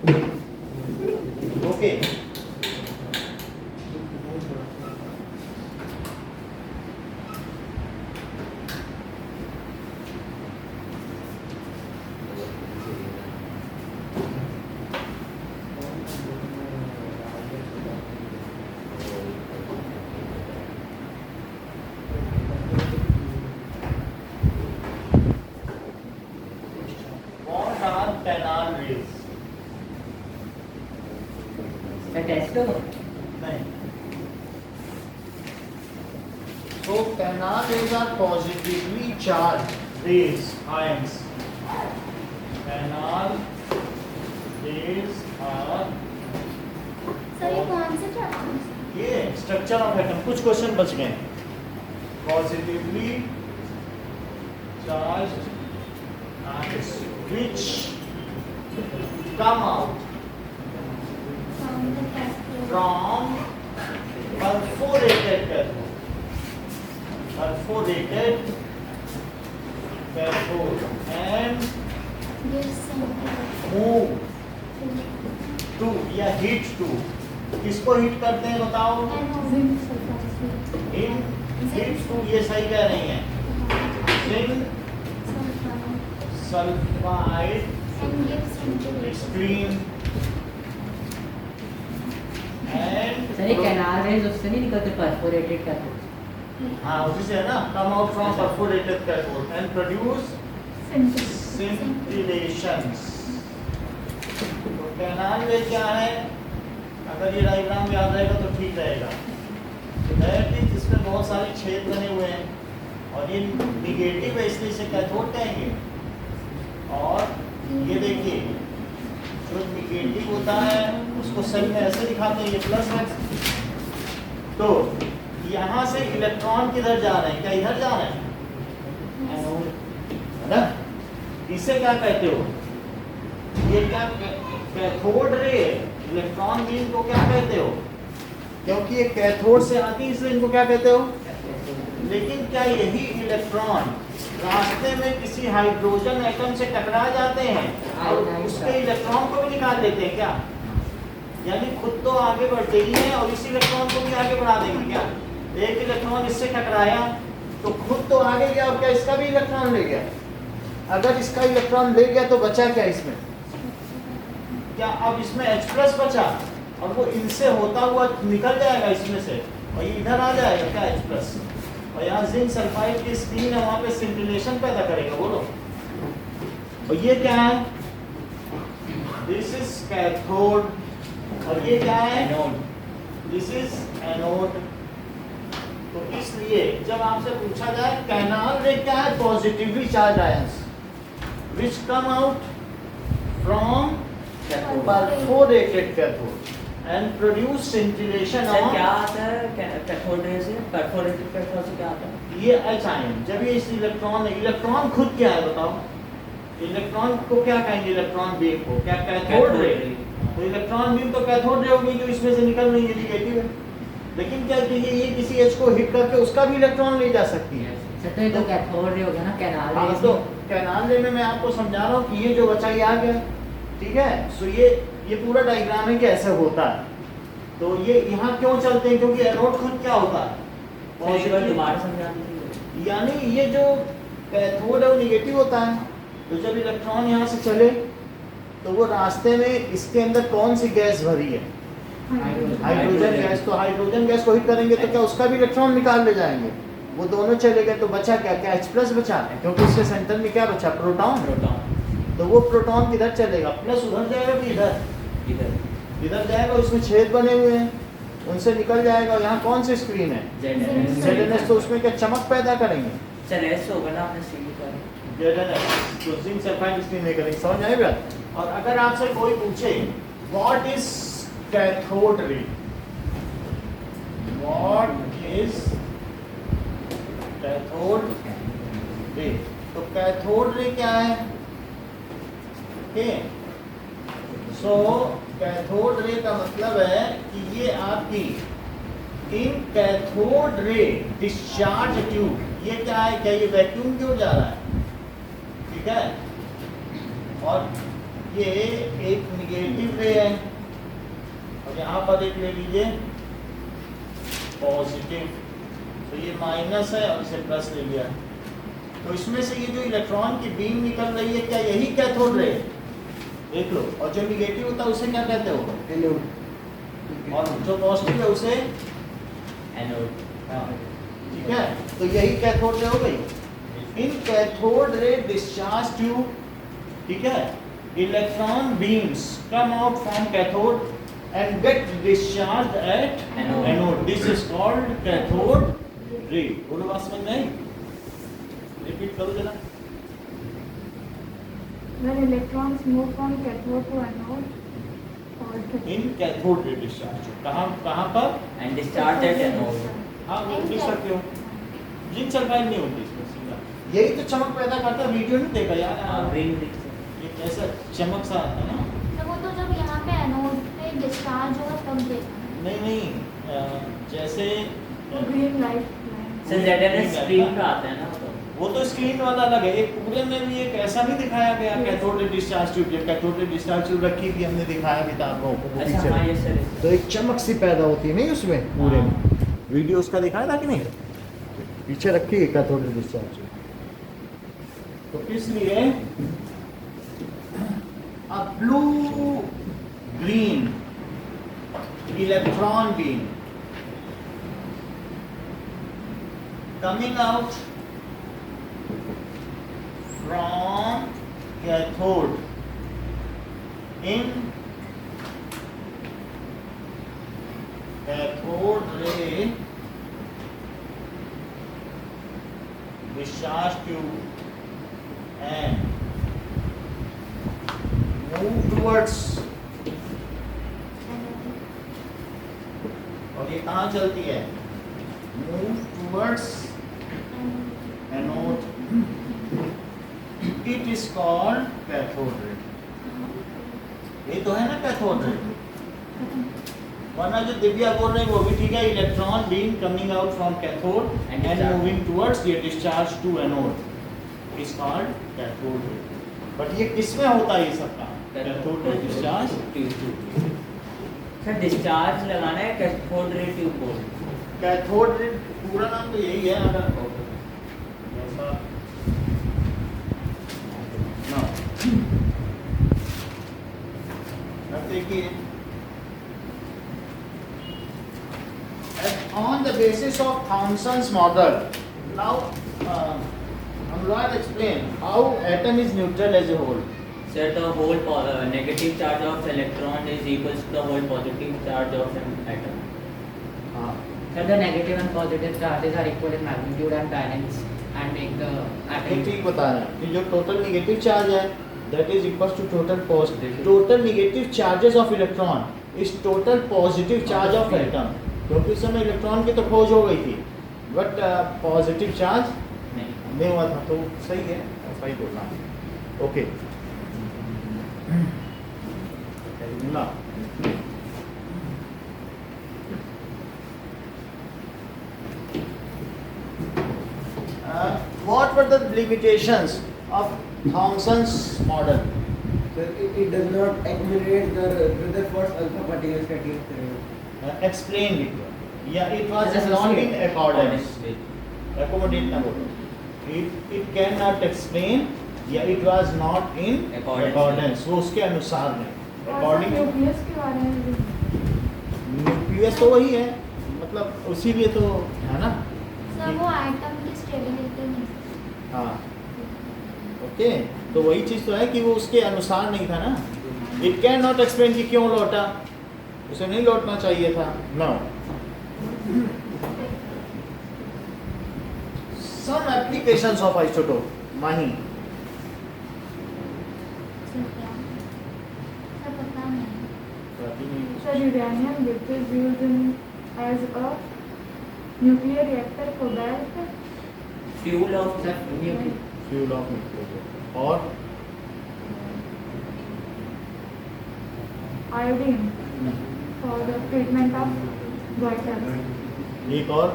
Okay. Canal raise test हो नहीं। So canal rays are positively charged rays, ions. Canal rays are sir ये कौन से chapter? ये स्ट्रक्चर ऑफ एटम, कुछ क्वेश्चन बच गए। Positively charged ions which come out from perforated cathode and move to या heat to, किसको heat करते हैं बताओ? इन हीट टू, ये सही कह रही हैं, zinc sulphide screen and sir ये कैनाल रेज उससे नहीं निकलते, परफोरेटेड कैथोड। हाँ उसी से है ना, come out from perforated cathode and produce scintillations। तो कैनाल रे क्या है? अगर ये डायग्राम याद रहेगा तो ठीक रहेगा। दैट इज, इसमें बहुत सारे छेद बने हुए हैं और ये निगेटिव है, इसलिए इसे कैथोड कहेंगे। और ये देखिए जो निगेटिव होता है उसको सेल में ऐसे दिखाते हैं, ये प्लस है। तो यहाँ से इलेक्ट्रॉन किधर जा रहे हैं? क्या इधर जा रहे हैं? एनोड, है ना? इसे क्या कहते हो? ये क्या कैथोड रे, इलेक्ट्रॉन बीम को क्या कहते हो? क्योंकि ये कैथोड से आती है इसलिए इनको क्या कहते हो? लेकिन क्या यही इलेक्ट्रॉन रास्ते में किसी हाइड्रोजन एटम से टकरा जाते हैं और उसके इलेक्ट्रॉन को भी निकाल लेते हैं क्या? यानी खुद तो आगे बढ़ते ही हैं और इस इलेक्ट्रॉन को भी आगे बढ़ा देंगे क्या? एक इलेक्ट्रॉन इससे टकराया तो खुद तो आगे गया और क्या इसका भी इलेक्ट्रॉन ले गया? अगर इसका इलेक्ट्रॉन ले गया तो बचा क्या इसमें? क्या अब इसमें H+ बचा और वो इनसे होता हुआ निकल जाएगा इसमें से और ये इधर आ जाएगा क्या H+? और यहाँ जिंक सल्फाइड की स्क्रीन है, वहाँ पे सिंटिलेशन पैदा करेगा। बोलो। और ये क्या है? दिस इज कैथोड और ये क्या है? एनोड। This is anode. तो इसलिए जब आपसे पूछा जाए कैनाल रे क्या है? Positively charge ions which come out from perforated cathode and produce scintillation sir on। क्या आता है कैथोड रे से? परफोरेटेड कैथोड से क्या आता है? ये H आयन, जब ये इस इलेक्ट्रॉन है, इलेक्ट्रॉन खुद क्या है बताओ? इलेक्ट्रॉन को क्या कहेंगे? इलेक्ट्रॉन बीम को क्या? Cathode ray. तो इलेक्ट्रॉन बीम तो कैथोड रे होगी जो इसमें से निकल रही है, निगेटिव है। लेकिन क्या ये किसी H को हिट करके उसका भी इलेक्ट्रॉन ले जा सकती है। सर तो ये तो कैथोड रे हो गया ना, कैनाल रे। तो कैनाल रे में मैं आपको समझा रहा हूँ कि ये जो बचा ये आ गया, ठीक है। सो ये पूरा डायग्राम है कि ऐसे होता है। तो ये यहाँ क्यों चलते हैं? क्योंकि एनोड खुद क्या होता है? दोबारा समझा दीजिए। यानी ये जो कैथोड है वो निगेटिव होता है। तो जब इलेक्ट्रॉन यहाँ से चले तो वो रास्ते में इसके अंदर कौन सी गैस भरी है? Hydrogen gas. तो हाइड्रोजन गैस को हिट करेंगे तो क्या उसका भी इलेक्ट्रॉन निकाल ले जाएंगे? वो दोनों चले गए तो बचा क्या? क्या H+ बचा है, क्योंकि उसके सेंटर में क्या बचा? प्रोटॉन। तो वो प्रोटॉन किधर चलेगा? प्लस उधर जाएगा कि इधर? इधर जाएगा। उसमें छेद बने हुए हैं, उनसे निकल जाएगा। यहाँ कौन सी स्क्रीन है? ZNS। तो उसमें क्या चमक पैदा करेंगे? ZNS होगा ना, आपने सीधी कर। ZNS तो जिंक सल्फाइड स्क्रीन नहीं करेंगे। समझ आए बात? और अगर आपसे कोई पूछे what is cathode ray, what is cathode ray, तो कैथोड रे क्या है? सो कैथोड रे का मतलब है कि ये आपकी इन कैथोड रे डिस्चार्ज ट्यूब, ये क्या है? क्या ये वैक्यूम क्यों जा रहा है? ठीक है। और ये एक निगेटिव रे है और यहाँ पर एक ले लीजिए पॉजिटिव, तो ये माइनस है और इसे प्लस ले लिया। तो इसमें से ये जो इलेक्ट्रॉन की बीम निकल रही है, क्या यही कैथोड रे? देख लो। और जो निगेटिव होता है उसे क्या कहते हो? एनोड। और जो पॉजिटिव है उसे एनोड। हाँ, ठीक है। तो यही कैथोड रे हो गई। इन कैथोड रे डिस्चार्ज ट्यूब, ठीक है, electron beams come out from cathode and get discharged at anode. This is called cathode ray. बोलो बात समझ में आई? रिपीट करो जरा। When electrons move from cathode to anode, called In cathode ray discharge. कहाँ पर? And discharge at anode. हाँ, वो लिख सकते हो। जिंक सल्फाइड नहीं होती इसमें सीधा। यही तो चमक पैदा करता है। वीडियो नहीं देखा यार? हाँ, ग्रीन ये कैसा चमक सा आता है ना? तो वो तो जब यहाँ पे एनोड पे डिस्चार्ज होगा तब देखा। नहीं, जैसे green light. से ZNS स्क्रीन पे आता है ना तो। वो तो स्क्रीन वाला अलग है। एक पूरे में भी एक ऐसा नहीं दिखाया गया कैथोड रे डिस्चार्ज ट्यूब। ये कैथोड रे डिस्चार्ज ट्यूब रखी थी, हमने दिखाया भी था आपको अच्छा पीछे। हाँ, ये सर। तो एक चमक सी पैदा होती है नहीं उसमें पूरे में। वीडियो उसका दिखाया था कि नहीं? पीछे रखी है कैथोड रे डिस्चार्ज ट्यूब। तो इसलिए a blue green electron beam coming out from cathode in cathode ray discharge tube and move towards, और ये कहाँ चलती है? Move towards anode. It is called cathode ray. ये तो है ना कैथोड रे। वरना जो दिव्या बोल रहे हैं वो भी ठीक है। Electron beam coming out from cathode and moving towards ये discharge to anode is called cathode ray. But ये किसमें होता है ये सब काम? Cathode ray discharge tube. Sir discharge लगाना है कैथोड रे ट्यूब को। कैथोड रे पूरा नाम तो यही है। अगर ऐसा ना अब देखिए, on the basis of Thomson's model, now Anurag explain how atom is neutral as a whole. Sir, the whole negative charge of electron is equals to the whole positive charge of an atom. Sir, the negative and positive charges are equal in magnitude and balance and make the ये atom. ठीक बता रहे हैं कि जो total negative charge है that is equals to total positive. Total negative charges of electron is total positive charge of atom. क्योंकि उस समय इलेक्ट्रॉन की तो खोज हो गई थी, बट पॉजिटिव चार्ज नहीं हुआ था। तो सही है, ऐसा ही बोलना है। ओके ना, what were the limitations of Thomson's model? Sir, it does not accumulate the Rutherford's alpha particles that you Explain it. Yeah, it was not in accordance. Accommodate ना बोलो. It cannot explain. Yeah, it was not in accordance. वो उसके अनुसार नहीं. According to nucleus के बारे में भी। न्यूक्लियस तो वही है, मतलब उसी लिए तो है ना। सर वो एटम की स्टेबिलिटी नहीं। हाँ, ओके, तो वही चीज़ तो है कि वो उसके अनुसार नहीं था ना। It cannot explain कि क्यों लौटा, उसे नहीं लौटना चाहिए था। No. Some applications of isotope. Mahi sir क्या? सर पता नहीं। Sir, uranium which is used in as a nuclear reactor cobalt, fuel of Sir, nuclear. Fuel of nuclear और iodine for the treatment of goiter. एक और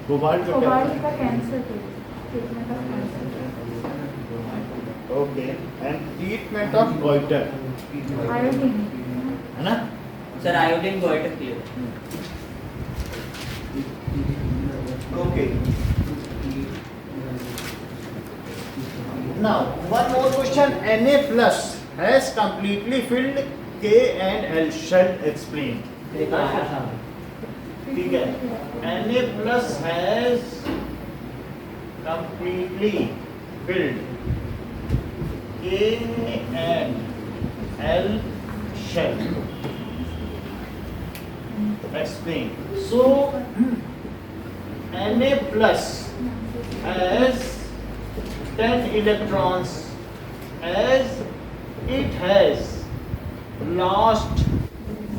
cobalt का क्या Cobalt होता का कैंसर treatment of cancer. है? Okay and treatment of goitre Iodine. है ना sir iodine goitre clear. Okay now one more question Na plus has completely filled K and L shall explain. ठीक है Na plus has completely filled K and L shall explain. So Na plus has 10 electrons as it has lost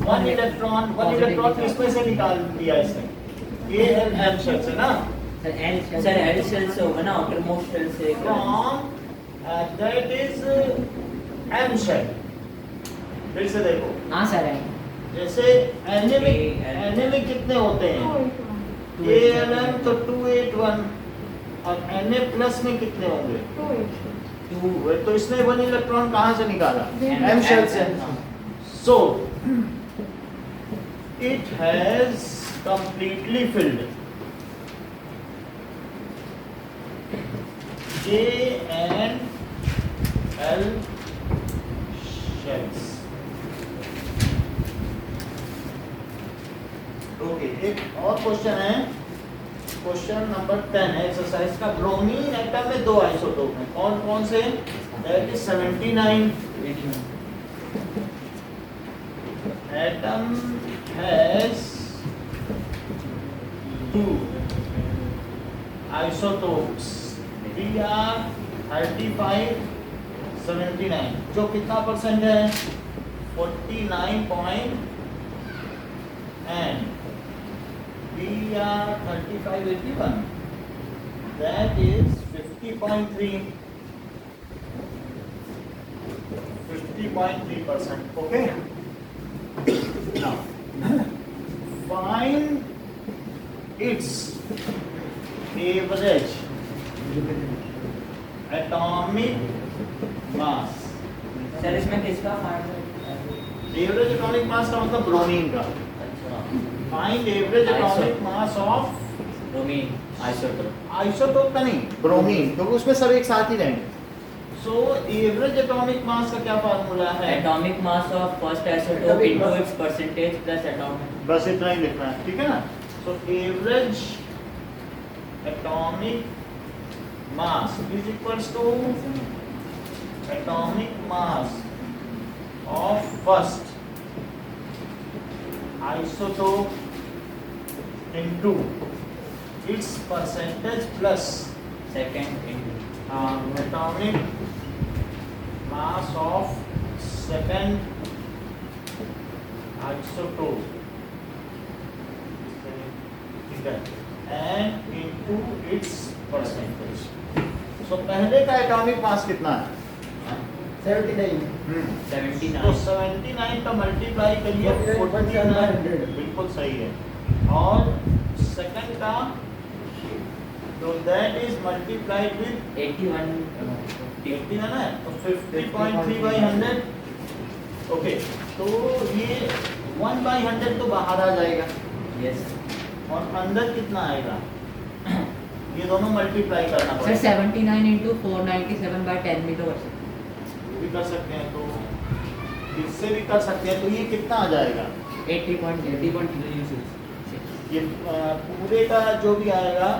one electron किसमें से निकाल दिया इसने A and M shell से ना sir L cell से होगा ना आउटर मोस्ट सेल से. from that is M shell. फिर से देखो हाँ सर है. जैसे Na में कितने होते हैं 281. ALM तो 281 और Na प्लस में कितने होंगे 281. तो इसने 1 इलेक्ट्रॉन कहाँ से निकाला M M shell से. हाँ. So it has completely filled K and L shells. Okay एक और क्वेश्चन है क्वेश्चन नंबर 10 है एक्सरसाइज का. ब्रोमीन एटम में दो आइसोटोप हैं कौन कौन say that is 79 atom has two isotopes Br 35 79 जो कितना परसेंट है 49 and Br 35 81 that is 50.3 50.3%. Okay. Now, find its average atomic mass. Sir इसमें किसका Average atomic mass का मतलब ब्रोमीन का. अच्छा Find average atomic mass of bromine isotope. Isotope का नहीं ब्रोमीन क्योंकि उसमें सब एक साथ ही रहेंगे. सो एवरेज एटॉमिक मास का क्या फार्मूला है atomic mass of first isotope into its percentage plus atomic. बस इतना ही लिखना है ठीक है ना. So average atomic mass is equals to atomic mass of first isotope into its percentage plus second into atomic mass of second isotope ठीक है and into its percentage. So पहले का एटॉमिक मास कितना है 79. 79. तो 79 का मल्टीप्लाई करिए 49.700. बिल्कुल सही है. और सेकंड का तो दैट इज मल्टीप्लाइड विद 81 80 है ना तो 50.3 by 100. ओके तो ये 1 by 100 तो बाहर आ जाएगा यस और अंदर कितना आएगा ये दोनों मल्टीप्लाई करना सर पड़ेगा. 79 into 497 by 10 भी तो कर सकते वो भी कर सकते हैं तो इससे भी कर सकते हैं तो ये कितना आ जाएगा हैं. 80.06. ये पूरे का जो भी आएगा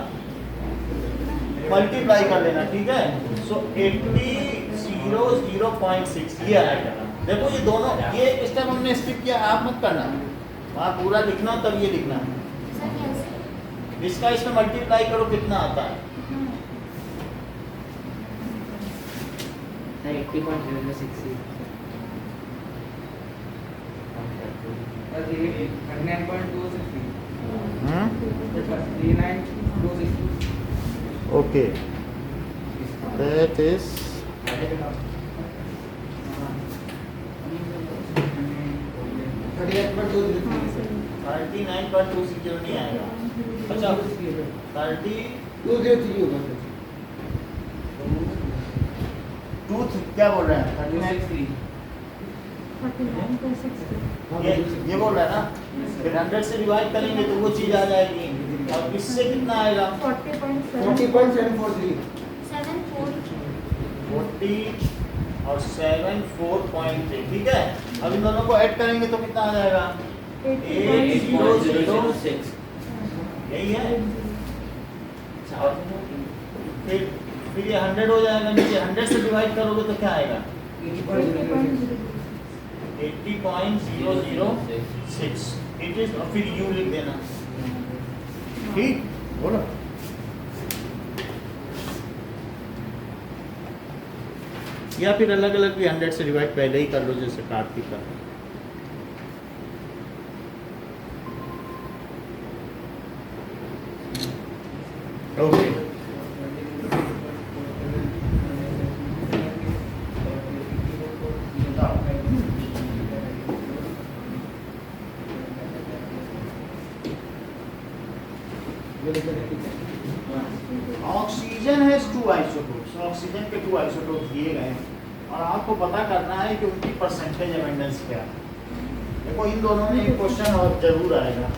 मल्टीप्लाई कर लेना ठीक है. सो 0.6 ये आएगा. देखो ये दोनों ये स्टेप हमने स्किप किया आप मत करना वहाँ पूरा लिखना तब ये लिखना. सर कैसे इसका इसमें मल्टीप्लाई करो कितना आता है सर 80.006. ओके दैट इज 39.2 नहीं आएगा. अच्छा 30 203 होगा. टूथ क्या बोल रहे हैं 39 39.60. ये बोल रहा है ना, फिर 100 से डिवाइड करेंगे तो वो चीज आ जाएगी। और इससे कितना आएगा 40.7. 40.743. 7.4. 40 और 7.4.3, ठीक है। अब इन दोनों को ऐड करेंगे तो कितना आ जाएगा 8.006. यही है। और फिर ये 100 हो जाएगा, नीचे 100 से डिवाइड करोगे तो क्या आएगा 80.006। इट इज, और फिर यू लिख देना, ठीक बोलो। या फिर अलग अलग भी 100 से डिवाइड पहले ही कर लो, जैसे कार्तिक का। ओके, ऑक्सीजन है 2 आइसोटोप्स। ऑक्सीजन के 2 आइसोटोप्स दिए गए हैं और आपको पता करना है कि उनकी परसेंटेज एबंडेंस क्या है। देखो इन दोनों में एक क्वेश्चन और जरूर आएगा।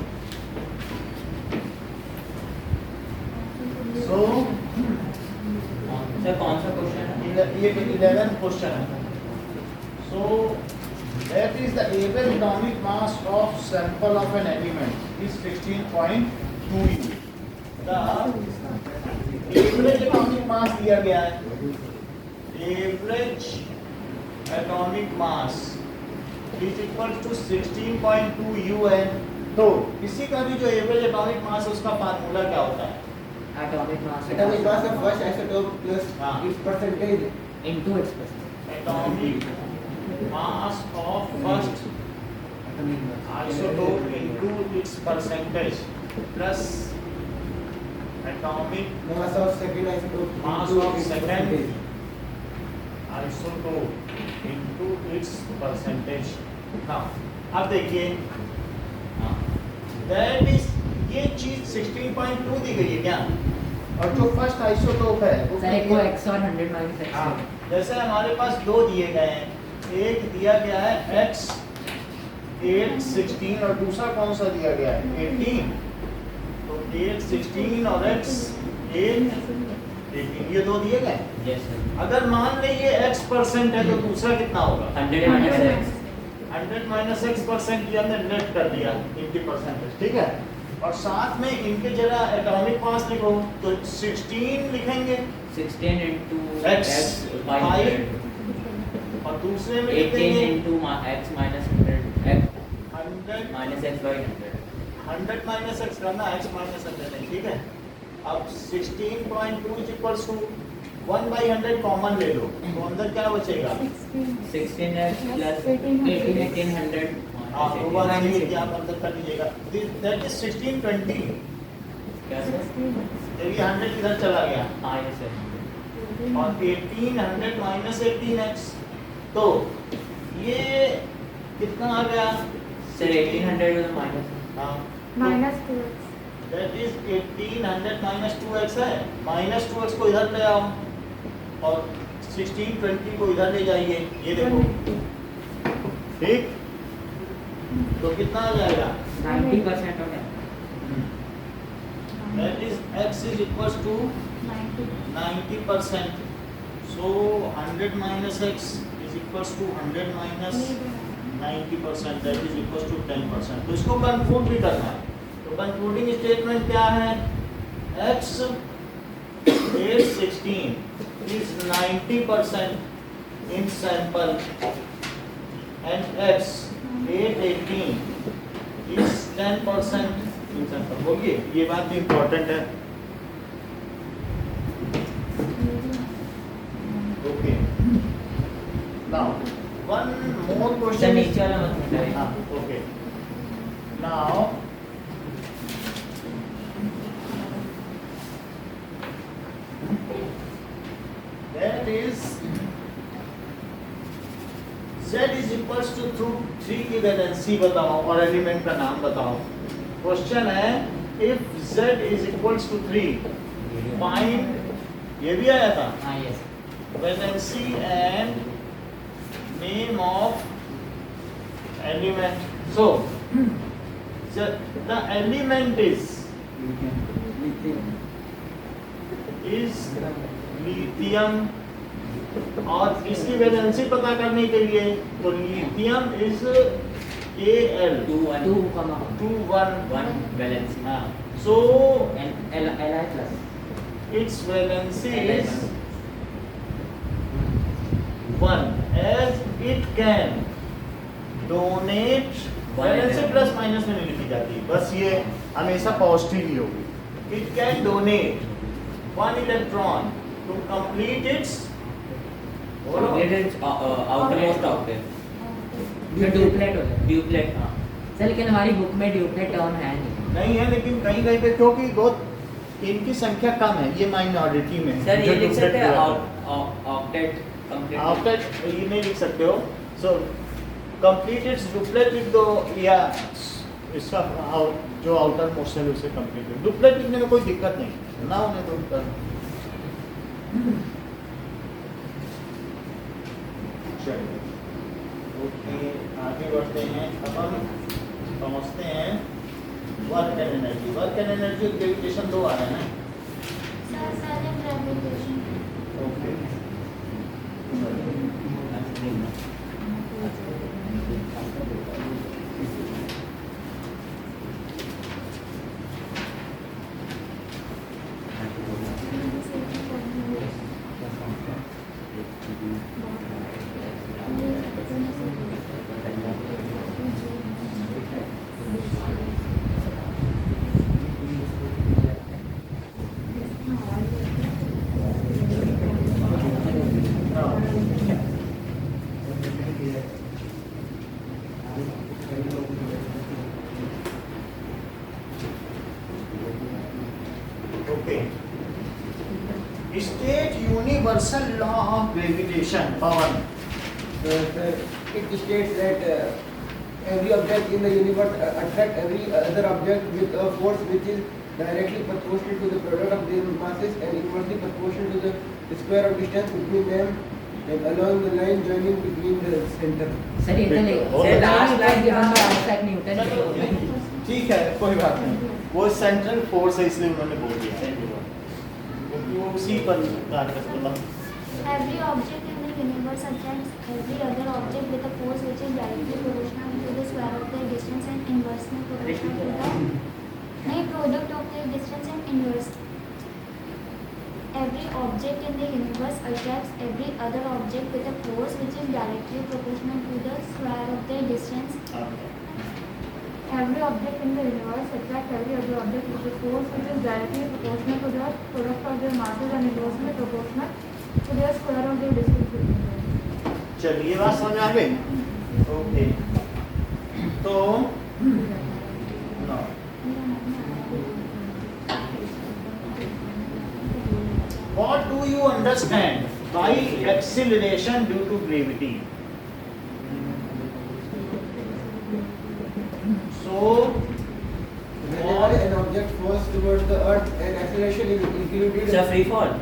सो सर कौन सा क्वेश्चन है? ये 11th क्वेश्चन है। सो that is the average atomic mass of sample of an element is 16.2 U. The average atomic mass दिया गया है, average atomic mass is equal to 16.2 UN। तो किसी का भी जो एवरेज एटॉमिक मास है उसका फार्मूला क्या होता है? Atomic mass. Atomic mass of first isotope plus हाँ। its percentage. into its percentage. Atomic mass of first isotope into its percentage plus atomic Mass of second isotope. mass into of its second percentage. isotope into its percentage। now अब देखिए, that is ये चीज 16.2 दी गई है क्या, और जो first isotope है सर एक को x और 100 minus x. हाँ, जैसे हमारे पास दो दिए गए हैं, एक दिया गया है x 8 16 और दूसरा कौन सा दिया गया है 18। तो 8 16 और x 8 18, ये दो दिए गए। Yes sir. अगर मान ले ये x% है तो दूसरा कितना होगा 100 minus x. 100 माइनस x% ये हमने नेट कर दिया इनकी परसेंटेज, ठीक है। और साथ में इनके जरा एटॉमिक मास लिखो तो 16 लिखेंगे 16 into X by 100. और दूसरे में 18 लिखेंगे into x minus 100 x 100 minus x by 100. 100 minus x करना x माइनस 100 नहीं, ठीक है। अब 16.2 इज इक्वल्स टू 1/100 कॉमन ले लो तो अंदर क्या बचेगा 16x plus 1800 हाँ, minus वो बात 18. नहीं है कि आप अंदर कर लीजिएगा। That is 1620। क्या सर? ये 100 इधर चला गया हाँ यस सर। और 1800 माइनस 18x, तो ये कितना आ गया सर 1800 with a minus. हाँ, minus 2x. That is 1800 minus 2x है। माइनस 2x को इधर ले आओ और 1620 को इधर ले जाइए, ये देखो, ठीक। तो कितना आ जाएगा 90% हो गया. That is x is equals to 90%। So 100 minus x is equals to 100 minus 90%, that is equals to 10%। तो इसको कंक्लूड भी करना है। तो कंक्लूडिंग स्टेटमेंट क्या है, x 816 is 90% in sample and x 818 is 10% in sample। बोलिए, ये बात भी इम्पोर्टेंट है। Okay, now one more sir question. नीचे वाला मत बताइए. हाँ, okay. Now that is z is equals to 3 की वैलेंसी बताओ और एलिमेंट का नाम बताओ। क्वेश्चन है if z is equals to 3 find, ये भी आया था, हाँ yes. valency and name of element. So the element is lithium, और इसकी वैलेंसी पता करने के लिए तो लिथियम इज Al 2 1 valence. हाँ, so Li plus. its valency Li is 1 as it can donate. Valency plus minus में नहीं लिखी जाती, बस ये हमेशा पॉजिटिव ही होगी. It can donate 1 electron to complete its outermost octave. Duplet हो गया. Duplet. हाँ. सर लेकिन हमारी बुक में ड्यूप्लेट टर्म है नहीं. नहीं है, लेकिन कहीं कहीं पे क्योंकि बहुत इनकी संख्या कम है, ये माइनॉरिटी में है. सर जो ये लिख सकते हैं duplet octet complete. आफ्टर ये नहीं लिख सकते हो. सो कंप्लीट इट्स डुप्लेट लिख दो, या इसका जो आउटर मोस्ट है उसे कंप्लीट डुप्लेट लिखने में कोई दिक्कत नहीं ना होने दो. चलिए ओके, आगे बढ़ते हैं. अब हम समझते हैं work and energy. Work and energy और ग्रेविटेशन दो आ रहे हैं ना. Sir, and gravitation. Okay, okay. State universal law of gravitation. Pawan. It states that every object in the universe attract every other object with a force which is directly proportional to the product of their masses and inversely proportional to the square of distance between them and along the line joining between the center. Sir ये तो नहीं. और sir last last line given by Isaac Newton. ठीक है, कोई बात नहीं. वो सेंट्रल फोर्स है इसलिए उन्होंने बोल दिया, क्योंकि वो उसी पर कार्य करता है. Every object in the universe attracts every other object with a force which is directly proportional to the square of their distance and inversely proportional to the product of their distance and inverse. Every object in the universe attracts every other object with a force which is directly proportional to the square of their distance. Every object in the universe attracts every other object with a force which is directly proportional to the product of their masses and inversely proportional to their square of their distance between them. चलिए ये बात समझ आ गई. Okay, तो what do you understand by acceleration due to gravity? So Whenever an object falls towards the earth and acceleration is included. It's a free fall.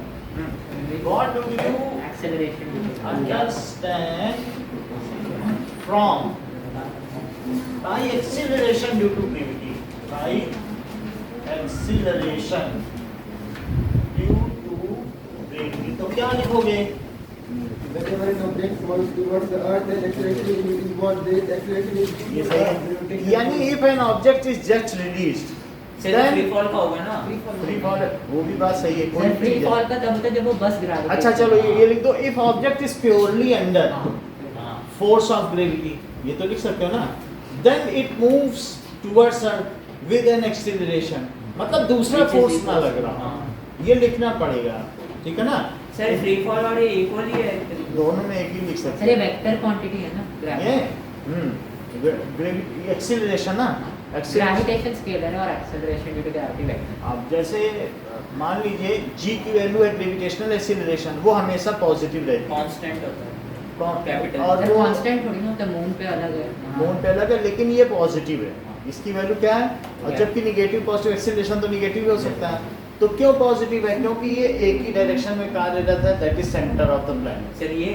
what do you Acceleration. understand from by acceleration due to gravity? By acceleration due to gravity. तो क्या लिखोगे? Whenever an object falls towards the earth and acceleration is involved, this acceleration is ये due सही to है. rotation. यानी if an object is just released, से then free fall का होगा ना. free fall, वो भी बात सही है. कोई सर फ्री चीज़ है. फॉल का तब होता है जब वो बस गिरा देता है. अच्छा चलो ये लिख दो. if object is purely under हाँ. force of gravity, ये तो लिख सकते हो ना. then it moves towards earth with an acceleration, मतलब दूसरा Which is फोर्स ना equal. लग रहा. हाँ. ये लिखना पड़ेगा, ठीक है ना. सर फ्री फॉल और ये इक्वल ही है. दोनों में एक ही लिख सकते सर ये वेक्टर क्वांटिटी है ना. हैं. ये ग्रेविटी एक्सीलरेशन ना. ग्रेविटेशन स्केलर है और acceleration due to gravity vector. अब जैसे मान लीजिए g की वैल्यू है ग्रेविटेशनल एक्सीलरेशन, वो हमेशा पॉजिटिव रहती है. कांस्टेंट होता है. कौन- Capital. और सर वो कांस्टेंट थोड़ी ना होता है. मून पे अलग है. मून पे अलग है, लेकिन ये पॉजिटिव है. इसकी वैल्यू क्या है? और क्या? जबकि निगेटिव पॉजिटिव एक्सीलरेशन तो निगेटिव हो सकता है. तो क्यों पॉजिटिव है? क्योंकि ये एक ही डायरेक्शन में कार्यरत है, that is centre of the planet. Sir ये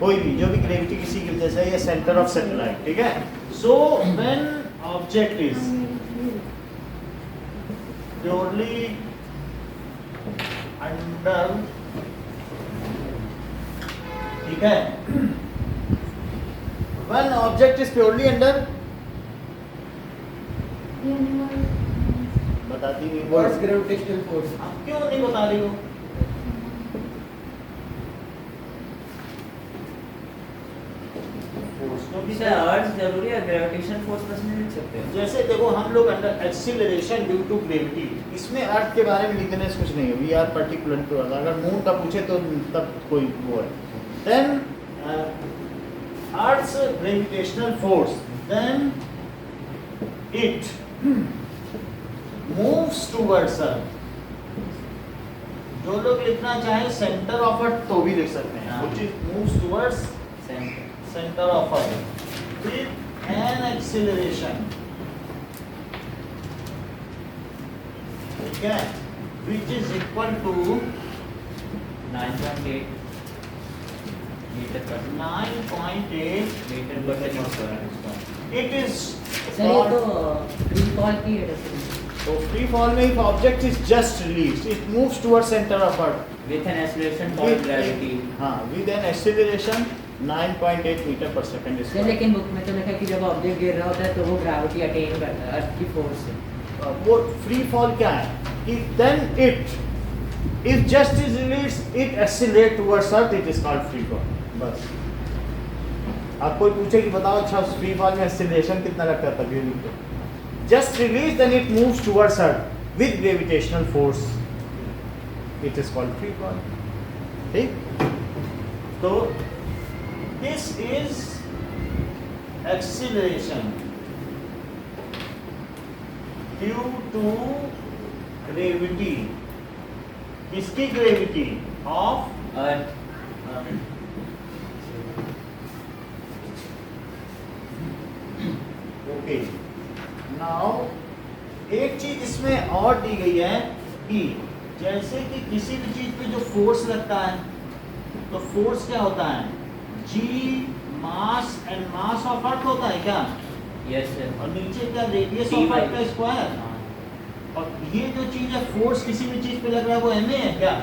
कोई भी जो भी ग्रेविटी किसी की वजह से, ये सेंटर ऑफ सैटेलाइट, ठीक है। So when object is purely under, ठीक है, when object is purely under, बताती नहीं, Earth's gravitational force. आप क्यों नहीं बता रही हो? फोर्स क्योंकि सर अर्थ जरूरी है, ग्रेविटेशन फोर्स बस नहीं लिख सकते हैं। जैसे देखो हम लोग under acceleration due to gravity, इसमें अर्थ के बारे में लिखने से कुछ नहीं है, we are particular to earth. अगर मून का पूछे तो तब कोई वो है। Then earth's gravitational force, then it moves towards earth. जो लोग लिखना चाहे सेंटर ऑफ अर्थ तो भी लिख सकते हैं, which is moves towards center of earth with an acceleration, ठीक है, which is equal to 9.8 metre पर 9.8 मीटर पर second square. it is sir ये तो फ्री फॉल की है डेफिनेशन। so free fall में if object is just released it moves towards center of earth with an acceleration called gravity. हाँ, with an acceleration 9.8 metre पर second sir square. लेकिन book में तो लिखा है कि जब ऑब्जेक्ट गिर रहा होता है तो वो ग्रेविटी अटेन करता है अर्थ की फोर्स से। वो फ्री फॉल क्या है कि then it if just is released it accelerate towards earth, it is called free fall. बस आप कोई पूछे कि बताओ अच्छा फ्री फॉल में एक्सीलरेशन कितना लगता है, तभी लिख दो just release then it moves towards earth with gravitational force, it is called free fall. ठीक, तो this is acceleration due to gravity, किसकी gravity? of earth. okay, now एक चीज इसमें और दी गई है कि जैसे कि किसी भी चीज पे जो फोर्स लगता है तो फोर्स क्या होता है? G mass and mass of अर्थ होता है क्या? Yes sir. और नीचे क्या? Radius Dy। ऑफ अर्थ का स्क्वायर। और ये जो चीज है फोर्स किसी भी चीज पे लग रहा है वो ma है क्या?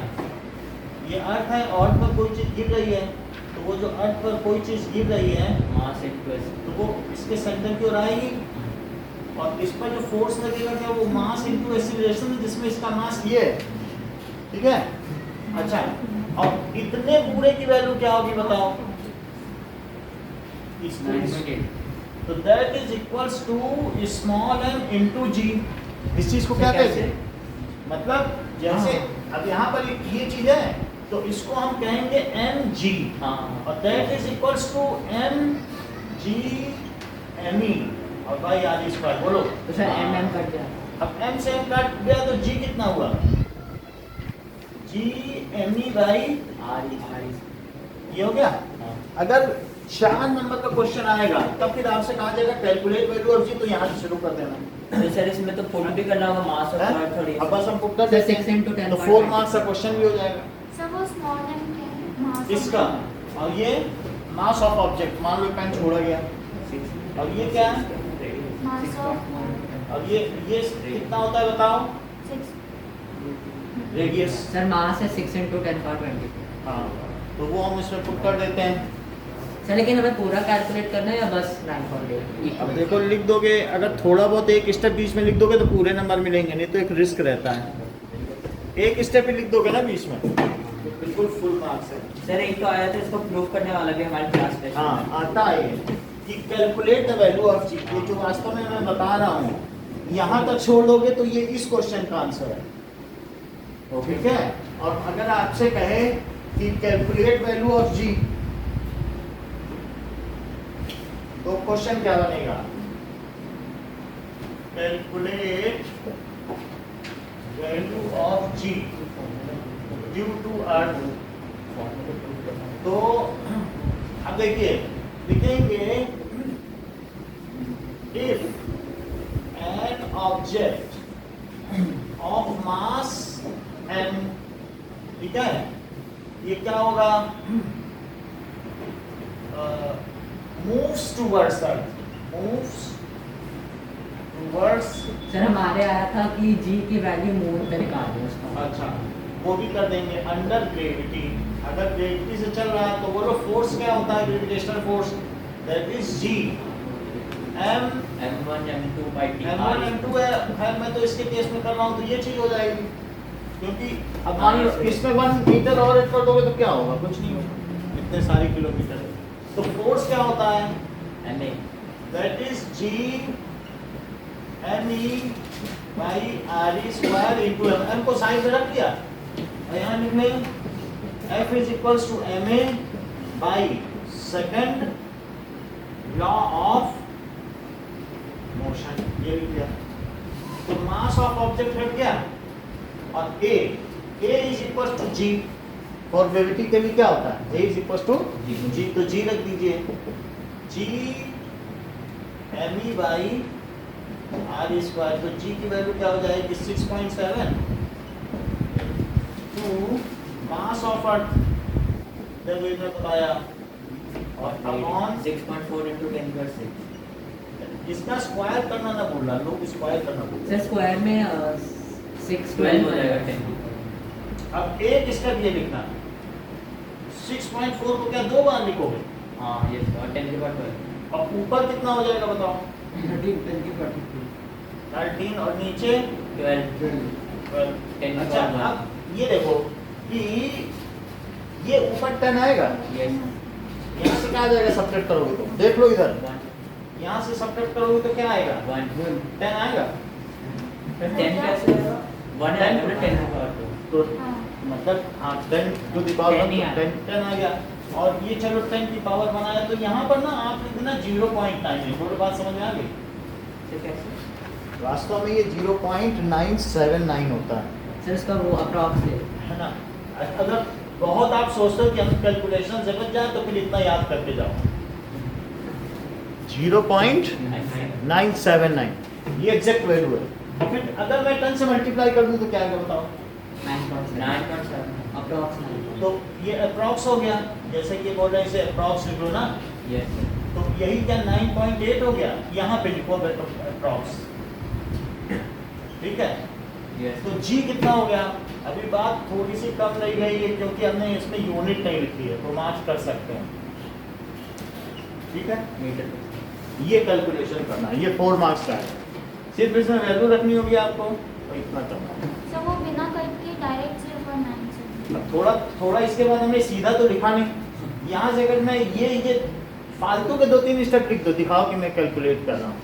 ये अर्थ है, अर्थ पर कोई चीज गिर रही है तो वो जो अर्थ पर कोई चीज गिर रही है मास इक्वल्स तो वो इसके सेंटर की ओर आएगी, और इस पर जो फोर्स लगेगा क्या? वो मास इनटू एक्सीलरेशन है, जिसमें इसका मास ये है, ठीक है। अच्छा, और इतने पूरे की वैल्यू क्या होगी बताओ? इसको 9.8। तो that is equals to small m into g। इस चीज को क्या कहते हैं? मतलब जैसे अब यहाँ पर ये चीज है तो इसको हम कहेंगे mg, हाँ। और that is equals to mg me और बाई आर स्क्वायर। बोलो तो सर mm कट जाए। अब m से m कट गया तो g कितना हुआ? g me बाई आर ये हो गया। हाँ। अगर 4 नंबर का क्वेश्चन आएगा तब फिर आपसे कहा जाएगा कैलकुलेट वैल्यू ऑफ जी, तो यहाँ से शुरू कर देना। तो सर इसमें तो पुट भी करना होगा मास और अर्थ और ये। अब बस हम पुट कर तो देते 6 हैं into 10 तो 4 मार्क्स का क्वेश्चन भी हो जाएगा सर वो स्मॉल m क्या है? मास इसका। और ये मास ऑफ ऑब्जेक्ट, मान लो पेन छोड़ा गया, और ये क्या है? मास ऑफ और ये कितना होता है बताओ? 6 रेडियस। सर मास है 6 into 10 power 20। हाँ, तो वो हम इसमें पुट कर देते हैं। सर लेकिन हमें पूरा कैलकुलेट करना है या बस 9.8? अब देखो लिख दोगे, अगर थोड़ा बहुत एक स्टेप बीच में लिख दोगे तो पूरे नंबर मिलेंगे, नहीं तो एक रिस्क रहता है। एक स्टेप ही लिख दोगे ना बीच में तो बिल्कुल फुल मार्क्स है। सर एक तो आया था, इसको प्रूव करने वाला भी हमारे क्लास में। हाँ, आता है कि कैलकुलेट द वैल्यू ऑफ जी। ये जो वास्तव में मैं बता रहा हूँ, यहाँ तक छोड़ दोगे तो ये इस क्वेश्चन का आंसर है, ठीक है। और अगर आपसे कहे कि कैलकुलेट वैल्यू ऑफ जी, तो क्वेश्चन क्या बनेगा? Calculate value of g due to earth. तो अब देखिए लिखेंगे if an object of mass ठीक है, ये क्या होगा, moves towards earth, moves towards. Sir हमारे आया था कि जी की वैल्यू मून पे निकाल दो उसका। अच्छा, वो भी कर देंगे। अंडर ग्रेविटी, अगर ग्रेविटी से चल रहा है तो बोलो फोर्स क्या होता है, gravitational force, that is G M m1 m2 by t m1 m2 है। खैर मैं तो इसके केस में कर रहा हूँ तो ये चीज हो जाएगी, क्योंकि अब मान लो इसमें 1 मीटर और ऐड कर दोगे तो क्या होगा, कुछ नहीं होगा, इतने सारे किलोमीटर। तो फोर्स क्या होता है, ma that is G M E by R E square into M. M को साइड में रख दिया और यहाँ लिख लें F is equals to M A by second law of motion, ये लिख दिया। तो मास ऑफ ऑब्जेक्ट हट गया और A is equals to G, for gravity के लिए क्या होता है, A is equals to G, तो G रख दीजिए, G M E by are square, तो G की वैल्यू क्या हो जाएगी 6.7 टू मास ऑफ अर्थ, जब ये बताया, और अपॉन 6.4 into 10 per 6। इसका स्क्वायर करना ना बोल रहा, लोग स्क्वायर करना बोल रहे। सर स्क्वायर में 6 12 हो जाएगा 10। अब एक स्टेप ये लिखना, 6.4 को क्या 2 बार लिखोगे, हाँ yes, और 10 के बाद 12। और ऊपर कितना हो जाएगा बताओ, 13 13 और नीचे 12 12। 10 के अच्छा, बाद 1। अब ये देखो कि ये ऊपर 10 आएगा, yes यहाँ से क्या आ जाएगा, सब्ट्रैक्ट करोगे तो देख लो इधर, 1 यहाँ से सब्ट्रैक्ट करोगे तो क्या आएगा, 1 10 आएगा। 10 कैसे आएगा, 1 आएगा ना 10 के बाद 2। तो हाँ। मतलब हाँ 10 टू द पावर 10 ही आ 10 आ गया, और ये चलो 10 की पावर बनाया, तो यहाँ पर ना आप लिखना 0.9, थोड़ी बात समझ में आ गई। तो कैसे, वास्तव में ये 0.979 होता है, सर इसका वो अप्रॉक्स है ना। अगर बहुत आप सोचते हो कि हम कैलकुलेशन से बच जाए तो फिर इतना याद करके जाओ, 0.979 ये एग्जैक्ट वैल्यू है। और फिर अगर मैं 10 से मल्टीप्लाई कर दूं तो क्या आएगा बताओ, 9.7 अप्रॉक्स तो ये अप्रॉक्स हो गया, जैसे कि ये बोल रहे हैं इसे अप्रॉक्स लिख लो ना, yes तो यही क्या 9.8 हो गया, यहाँ पे लिखो अप्रॉक्स, ठीक है। yes तो G कितना हो गया, अभी बात थोड़ी सी कम रह गई है क्योंकि हमने इसमें यूनिट नहीं लिखी है, तो मार्च कर सकते हैं, ठीक है। मीटर ये कैलकुलेशन करना है, ये 4 मार्क्स का है, सिर्फ इसमें वैल्यू रखनी होगी आपको, तो इतना करना। सर वो बिना कट के डायरेक्ट 0.9 से। अब थोड़ा इसके बाद हमने सीधा तो लिखा नहीं, यहाँ से अगर मैं ये फालतू के 2-3 स्टेप लिख दो, दिखाओ कि मैं कैलकुलेट कर रहा हूँ,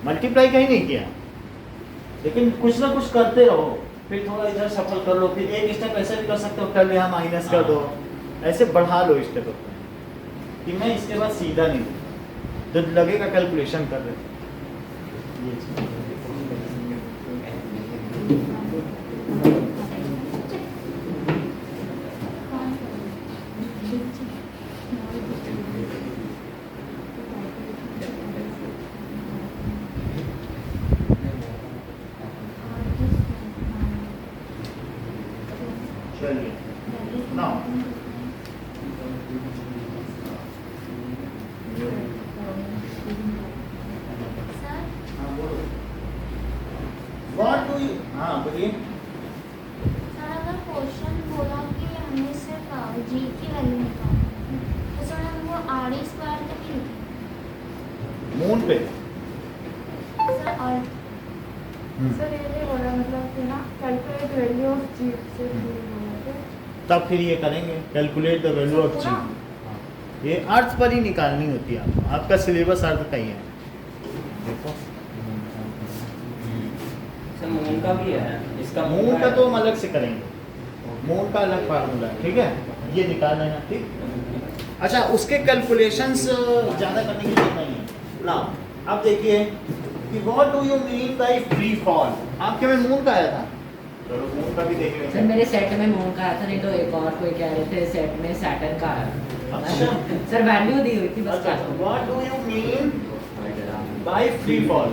मल्टीप्लाई कहीं नहीं किया, लेकिन कुछ ना कुछ करते रहो, फिर थोड़ा इधर सफल कर लो, फिर एक स्टेप ऐसे भी कर सकते हो, कर लिया माइनस कर दो, ऐसे बढ़ा लो स्टेप कि मैं इसके बाद सीधा नहीं लूँ, जो लगेगा कैलकुलेशन कर रहे ये चीज़। चलिए now सर हाँ बोलो, व्हाट डू यू, हाँ बोलिए। सर अगर क्वेश्चन बोला कि हमें सिर्फ G की वैल्यू निकालनी है, तो सर हम वो RE स्क्वायर तक ही लिखें। मून पे सर और सर ये नहीं बोला मतलब कि ना कैलकुलेट वैल्यू ऑफ जी से बोला थे। तब फिर ये करेंगे कैलकुलेट द वैल्यू ऑफ पूरा? जी, ये अर्थ पर ही निकालनी होती है आपको, आपका सिलेबस अर्थ का ही है। देखो सर मून का भी है, इसका मून का तो हम अलग से करेंगे, मून का अलग फार्मूला है, ठीक है, ये निकाल लेना, ठीक। अच्छा, उसके कैलकुलेशंस ज़्यादा करने की जरूरत नहीं है ना। अब देखिए कि what do you mean by free fall, आपके में मून का आया था, चलो मून का भी देख लेते सर हैं। मेरे सेट में मून का आया था, नहीं तो एक और कोई कह रहे थे सेट में सैटर्न का आया। अच्छा। सर वैल्यू दी हुई थी बस। अच्छा, what do you mean by free fall,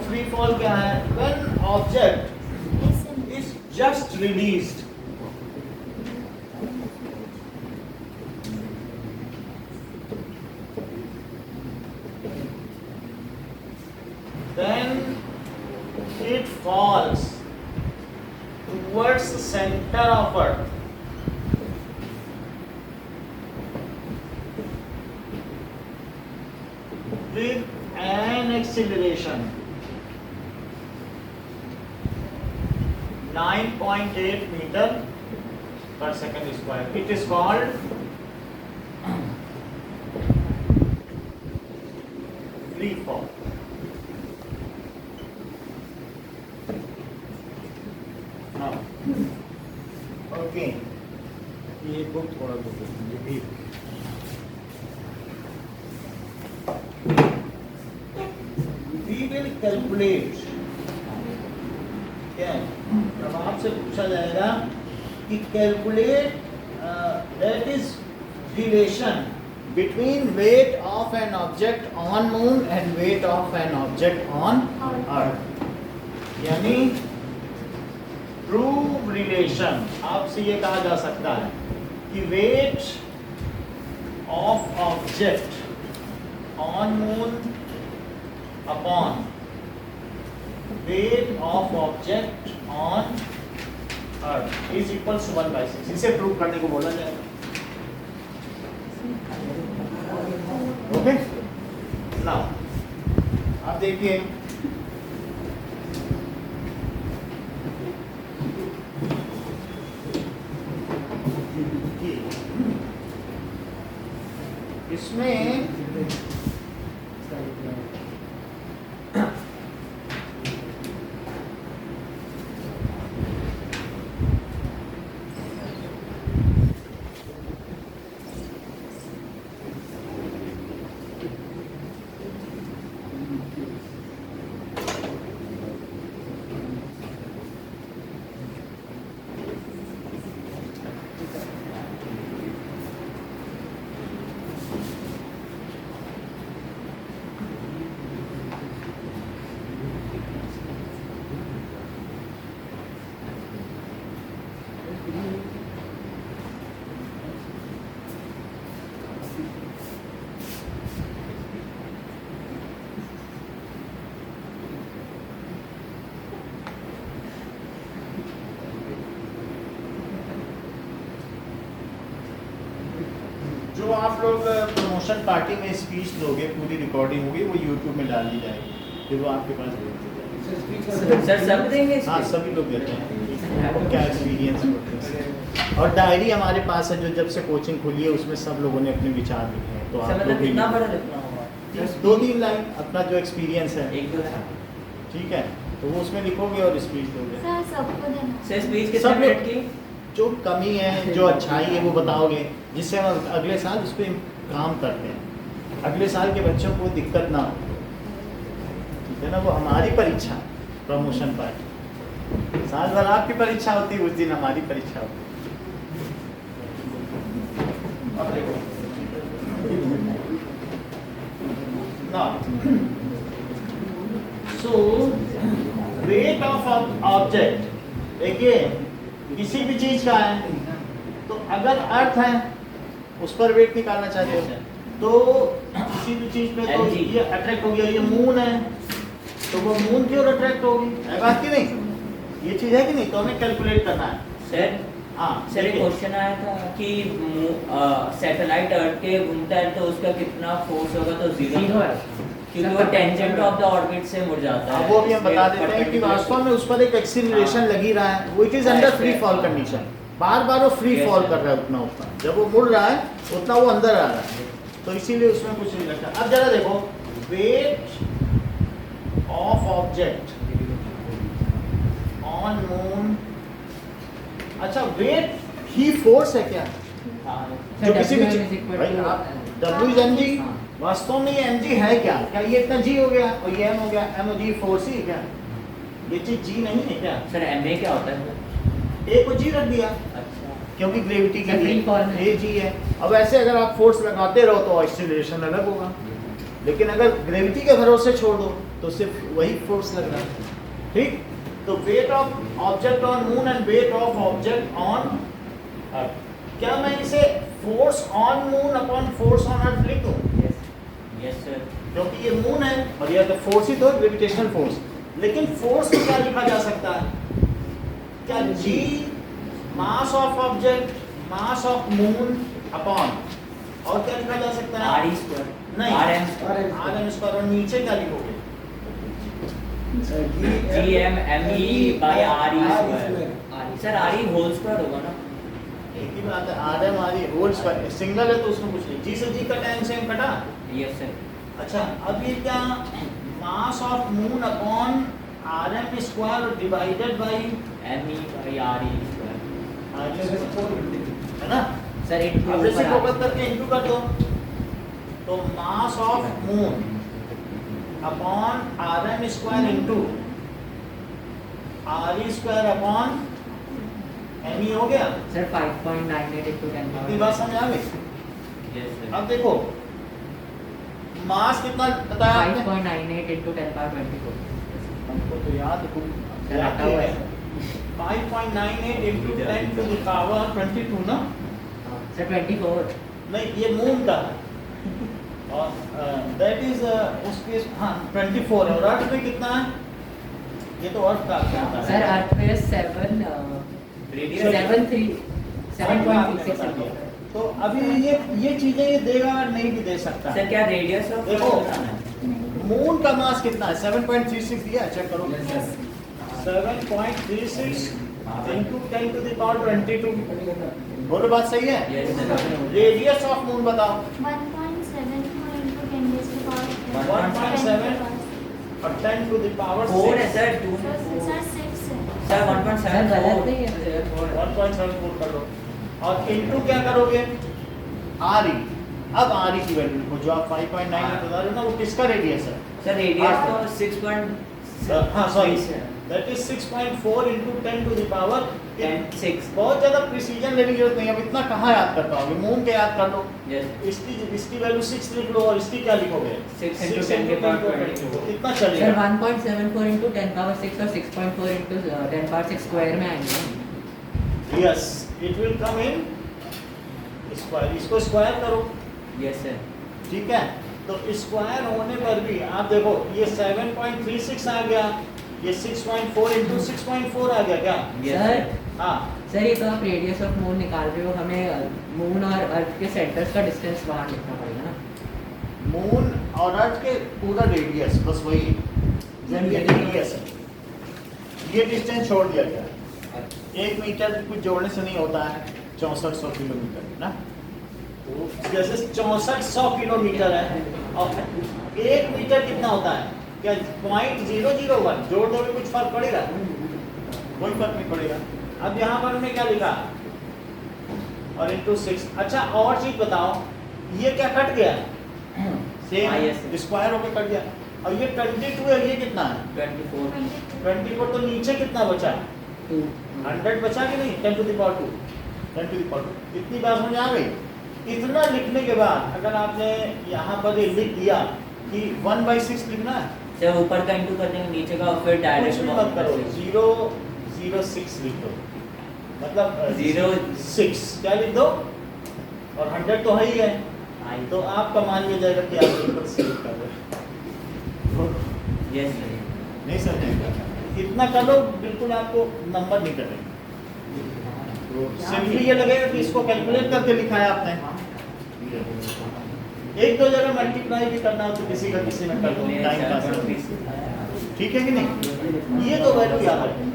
free fall क्या है? When object Yes, sir. is just released. Then it falls towards the center of Earth. With an acceleration 9.8 meter per second square. It is called free fall. Now, okay. ये book थोड़ा दो ये we will calculate क्या है? अब आपसे पूछा जाएगा कि calculate that is relation between wait of an object on moon and wait of an object on earth, यानी प्रूव रिलेशन। आपसे ये कहा जा सकता है कि weight of object on moon upon weight of object on earth is equals to 1/6। इसे prove करने को बोला जाएगा। ओके, नाउ आप देखिए इसमें जो आप लोग प्रमोशन पार्टी में स्पीच दोगे, पूरी रिकॉर्डिंग होगी, वो यूट्यूब में डाल दी जाएगी, फिर वो आपके पास भेज दी जाएगी। सर सब देंगे हाँ, सभी लोग देते हैं। वो क्या एक्सपीरियंस होता है। और डायरी हमारे पास है, जो जब से कोचिंग खुली है उसमें सब लोगों ने अपने विचार लिखे हैं। तो सर आप मतलब लोग भी कितना बड़ा लिखना होगा? 2-3 लाइन अपना जो एक्सपीरियंस है, एक दो लाइन। ठीक है, तो वो उसमें लिखोगे और स्पीच दोगे। सर सबको देना। सर स्पीच कितने सब मिनट की? जो कमी है, जो अच्छाई है, वो बताओगे, जिससे हम अगले साल उस पर काम करते हैं, अगले साल के बच्चों को दिक्कत ना हो। ठीक है ना, वो हमारी परीक्षा प्रमोशन पार्टी, साल भर आपकी परीक्षा होती है, उस दिन हमारी परीक्षा होती है। अब देखो ना, सो वेट ऑफ ऑब्जेक्ट, देखिए किसी भी चीज का है, तो अगर अर्थ है उस पर वेट निकालना चाहिए, तो किसी भी चीज पे तो ये अट्रैक्ट हो गया, ये मून है तो वो मून की ओर अट्रैक्ट होगी, है बात की नहीं? ये चीज है कि नहीं? तो हमें कैलकुलेट करना है। सर हाँ सर एक क्वेश्चन आया था कि सैटेलाइट अर्थ के घूमता है तो उसका कितना फोर्स होगा? तो जीरो है, क्योंकि वो टेंजेंट ऑफ द ऑर्बिट से मुड़ जाता है। वो भी हम बता देते हैं कि वास्तव में उस पर एक एक्सीलरेशन लगी रहा है, वो it is under free fall condition, बार बार वो फ्री फॉल कर रहा है उतना उतना, जब वो मुड़ रहा है उतना वो अंदर आ रहा है, तो इसीलिए उसमें कुछ नहीं लगता। अब जरा देखो, weight of object on moon, अच्छा वेट ही फोर्स है क्या? जो किसी भी डब्ल्यू इज एम जी, वास्तव में ये एम जी है क्या? क्या ये इतना जी हो गया और ये एम हो गया? एम और जी फोर्स ही है क्या? ये चीज जी नहीं है क्या? सर एम ए क्या होता है? ए को जी रख दिया अच्छा, क्योंकि ग्रेविटी के Free fall में। लिए ए जी है। अब ऐसे अगर आप फोर्स लगाते रहो तो एक्सीलरेशन अलग होगा, लेकिन अगर ग्रेविटी के भरोसे छोड़ दो तो सिर्फ वही फोर्स लग रहा है, ठीक। तो weight of object on moon and weight of object on earth, क्या मैं इसे force on moon upon force on earth लिख दूं? Yes sir. क्योंकि ये मून है और ये तो फोर्स ही तो ग्रेविटेशनल फोर्स, लेकिन फोर्स को क्या लिखा जा सकता है? क्या G mass of object mass of moon upon, और क्या लिखा जा सकता है? आर ई स्क्वायर, नहीं, R M square, R M square, और नीचे क्या लिखोगे? G M M E by R E square. Sir R E whole square होगा ना? एक ही बात है, R M R E whole square, single है तो उसमें कुछ नहीं, जी से जी कटा एम से एम कटा। Yes sir. अच्छा, अब ये क्या mass of moon upon R M square divided by M E by R E square, है ना? सर इट अब इसे फोकस करके इंटू कर दो, तो mass of moon upon R M square into R E square upon M E हो गया। सर 5.98 into 10 इतनी बात समझ आ गई? Yes sir. अब देखो मास कितना बताया आपने? 5.98 into 10 power 24। हमको तो याद सर आता हुआ है 5.98 into 10 to the power 22 ना? सर 24। नहीं, ये मून का है और दैट इज उसके हाँ 24 है, और अर्थ में कितना है? ये तो अर्थ का आता है। सर अर्थ पे 7.36 है। तो अभी ये चीजें ये देगा और नहीं भी दे सकता। सर क्या रेडियस ऑफ देखो, बताना है? मून का मास कितना है? 7.36 दिया, चेक करो। 7.36 into 10 to the power 22। बोलो बात सही है? Yes sir. Radius of moon बताओ। 1.74 into 10 raised to power 1.7 और 10 to the power 4 है 6। सर, 2 सर 6 है। सर सर गलत नहीं 1.7 है। 1.74 कर लो और इनटू क्या करोगे? R E. अब आर ई की वैल्यू लिखो, जो आप 5.9 बता रहे हो ना, वो किसका रेडियस है? सर रेडियस तो 6. हाँ sorry, that is 6.4 into 10 to the power 6. बहुत ज्यादा प्रिसीजन लेने की जरूरत नहीं है। अब इतना कहाँ याद कर पाओगे? मून के याद कर लो। यस इसकी वैल्यू 6 लिख लो और इसकी क्या लिखोगे? 6 into 10 के power 22। कितना सर चलेगा? 1.74 into 10 power 6 और 6.4 into 10 power 6 स्क्वायर में आएंगे। Yes, it will come in square. इसको स्क्वायर करो, यस सर। ठीक है? तो स्क्वायर होने पर भी आप देखो, ये 7.36 आ गया, ये 6.4 into 6.4 आ गया क्या? सर हाँ, सर ये तो आप रेडियस ऑफ मून निकाल रहे हो, हमें मून और अर्थ के सेंटर्स का डिस्टेंस बाहर लिखना पड़ेगा ना। मून और अर्थ के पूरा रेडियस, बस वही ये रेडियस है। ये डिस्टेंस छोड़ दिया गया। 1 मीटर कुछ जोड़ने से नहीं होता है, 6400 किलोमीटर ना। तो जैसे 6400 किलोमीटर है और 1 मीटर कितना होता है? क्या 0.001 जोड़ दोगे कुछ फर्क पड़ेगा? कोई फर्क नहीं पड़ेगा। अब यहाँ पर हमने क्या लिखा? और इंटू 6। अच्छा, और चीज बताओ, ये क्या कट गया? हाँ, yes, सेम स्क्वायर होकर कट गया। और ये 22 है, ये कितना है? 24. 24। तो नीचे कितना बचा? 2 100 बचा कि नहीं? 10 to the power 2, 10 to the power 2। इतनी बात समझ आ गई? इतना लिखने के बाद अगर आपने यहाँ पर ये लिख दिया कि 1/6 लिखना है, सर ऊपर का इंटू कर देंगे, नीचे का फिर कुछ डायरेक्ट भी मत करो, 0.06 लिख दो, मतलब 0.6 क्या लिख दो, और 100 तो है ही है, तो आपका मान लिया जाएगा कि आप ऊपर से कर रहे हो। Yes sir. नहीं समझेगा? इतना कर लो, बिल्कुल आपको नंबर नहीं कटेंगे। सिंपली ये लगेगा कि इसको कैलकुलेट करके लिखा है आपने। एक दो जगह मल्टीप्लाई भी करना हो तो किसी का किसी में कर दो, टाइम पास कर। ठीक है कि नहीं? ये तो वैल्यू याद रखें।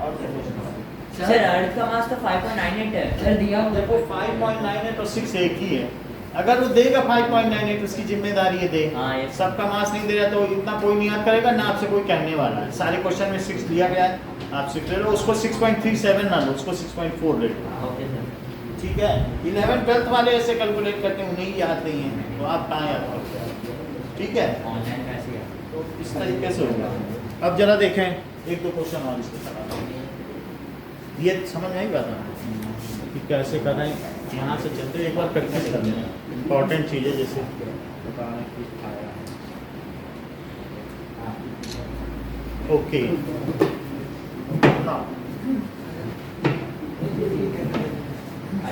और देखो, सर अर्थ का मास तो 5.98 है। सर दिया हुआ देखो 5.98 और 6 एक ही है। अगर वो देगा 5.98 उसकी जिम्मेदारी है दे। हाँ, ये सबका मास नहीं दे रहा तो इतना कोई नहीं याद करेगा ना, आपसे कोई कहने वाला है। सारे क्वेश्चन में 6 दिया गया है, आप 6 ले लो, उसको 6.37 ना लो, उसको 6.4 ले लो। Okay sir. ठीक है? 11 12th वाले ऐसे कैलकुलेट करते हैं, उन्हें याद नहीं है, तो आप कहाँ याद करोगे? ठीक है? ऑनलाइन कैसे है? तो इस तरीके से होगा। अब जरा देखें एक दो क्वेश्चन और इसके साथ। ये समझ में आई बात आपको कि कैसे कर रहे हैं? यहाँ से चलते एक बार प्रैक्टिस कर लें। इंपॉर्टेंट चीज़ें जैसे बताना कि ओके नाउ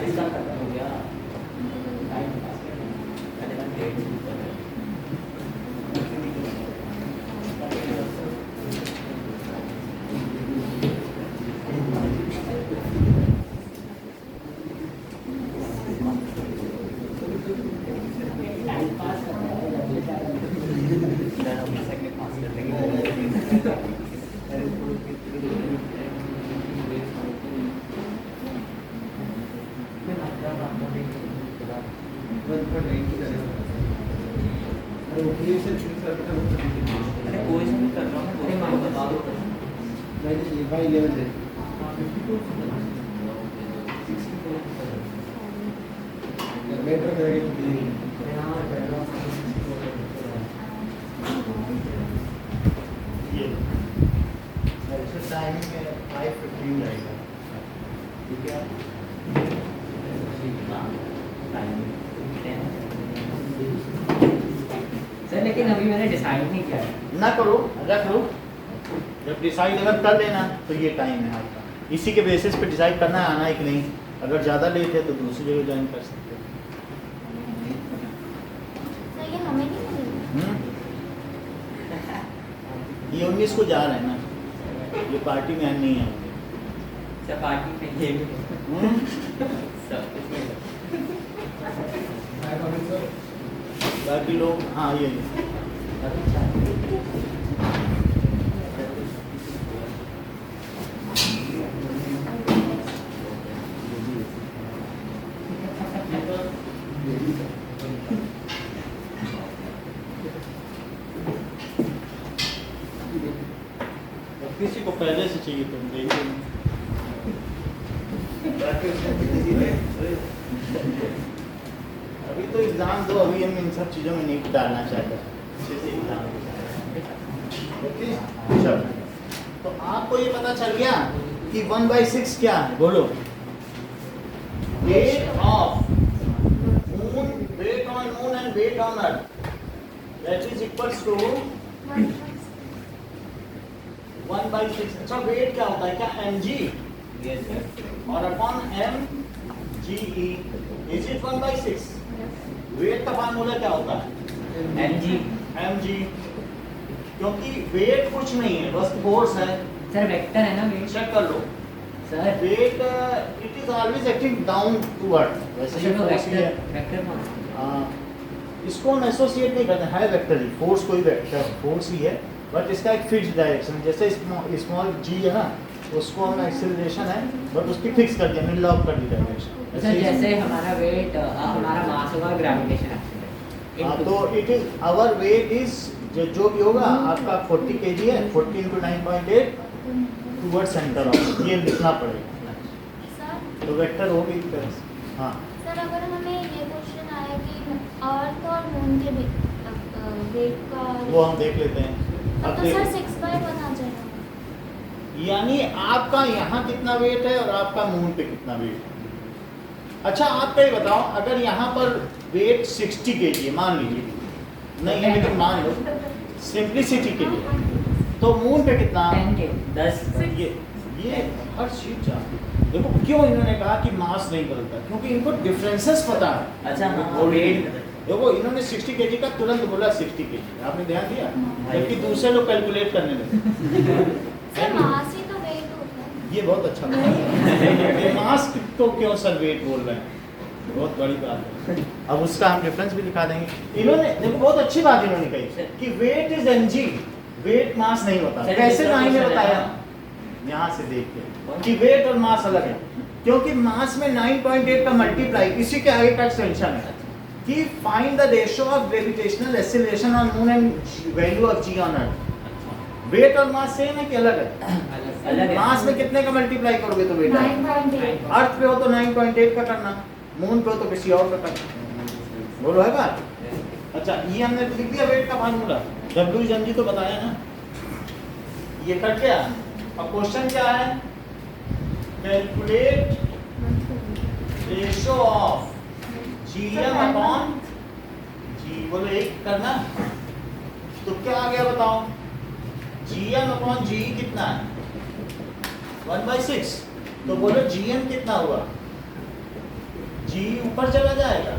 इसका खत्म हो गया टाइम पास करने का डेट ऊपर है टाइम पास करना है हम सेकंड पास कर लेंगे अरे कोई से भी कर रहा हूँ कोई मान बता दो भाई लेवल है बेटर करेंगे ये ऐसे टाइमिंग में 5:15 रहेगा ठीक है सर लेकिन अभी मैंने डिसाइड नहीं किया है। ना करो रख लो जब डिसाइड अगर कर लेना तो ये टाइम है आपका इसी के बेसिस पे डिसाइड करना है आना है कि नहीं अगर ज़्यादा लेट है तो दूसरी जगह ज्वाइन कर सकते हो सर ये हमें नहीं मिलेगा। ये 19 को जा रहे हैं ना ये पार्टी में नहीं है सब पार्टी में ये भी हम्म? सब बाकी लोग हाँ ये किसी को पहले से चाहिए तुम देखिए अभी तो एग्जाम दो अभी हम इन सब चीज़ों में नहीं डालना चाहते अच्छे से एग्जाम ओके चलो तो आपको ये पता चल गया कि 1/6 क्या है बोलो weight of moon weight on moon and weight on earth that is equals to 1/6 अच्छा वेट क्या होता है क्या mg यस सर और upon mge is it 1/6 weight का फार्मूला क्या होता है mg mg क्योंकि वेट कुछ नहीं है बस फोर्स है सर वेक्टर है ना वेट चेक कर लो sir weight it is always acting down to earth वैसे ही तो फोर्स ही है वेक्टर वेक्टर कौन सा? इसको हम एसोसिएट नहीं करते है वेक्टर ही फोर्स कोई वेक्टर फोर्स ही है बट इसका एक फिक्स डायरेक्शन जैसे स्मॉल g है ना उसको हम एक्सेलरेशन है बट उसकी फिक्स कर दिया मिड लॉक कर दी डायरेक्शन सर जैसे हमारा वेट हमारा मास होगा ग्रेविटेशन एक्शन तो it is our weight is जो भी होगा आपका 40 kg है 40 into 9.8 टुवर्ड सेंटर ऑफ ये लिखना पड़ेगा सर तो वेक्टर हो गई तरह से हाँ सर अगर हमें ये क्वेश्चन आया कि अर्थ और मून के वेट का वो हम देख लेते हैं तब अब तो सर देख 6/1 आ जाएगा। यानी आपका यहाँ कितना वेट है और आपका मून पे कितना वेट है अच्छा आप ये बताओ अगर यहाँ पर वेट 60 kg है मान लीजिए नहीं है लेकिन मान लो सिंप्लिसिटी के लिए तो मून पे कितना 10 के 10 ये हर चीज जानते देखो क्यों इन्होंने कहा कि मास नहीं बदलता क्योंकि इनको डिफरेंसेस पता है अच्छा हाँ और वेट देखो इन्होंने 60 kg का तुरंत बोला 60 kg आपने ध्यान दिया जबकि दूसरे लोग कैलकुलेट करने लगे सर मास ही तो वेट होता है। ये बहुत अच्छा बात है मास को क्यों सर वेट बोल रहे हैं बहुत बड़ी बात है अब उसका हम डिफरेंस भी दिखा देंगे इन्होंने देखो बहुत अच्छी बात इन्होंने कही कि weight is mg weight mass नहीं होता सर, कैसे दूसरा नाइन ने क्वेश्चन है बताया ना। यहाँ से देख के कि वेट और मास अलग है क्योंकि मास में 9.8 का मल्टीप्लाई इसी के आगे का एक्सटेंशन है कि find the ratio of gravitational acceleration on moon and value of g on earth weight और मास सेम है कि अलग है अलग है मास में कितने का मल्टीप्लाई करोगे तो वेट आएगा 9.8 अर्थ पे हो तो 9.8 का करना मून पे हो तो किसी और का करना बोलो है बात अच्छा ये हमने लिख दिया वेट का फार्मूला डब्ल्यू एम तो बताया ना ये कट गया अब क्वेश्चन क्या है calculate ratio of GM upon G बोलो एक करना तो क्या आ गया बताओ GM/GE कितना है 1/6, तो बोलो GM कितना हुआ, GE ऊपर चला जाएगा,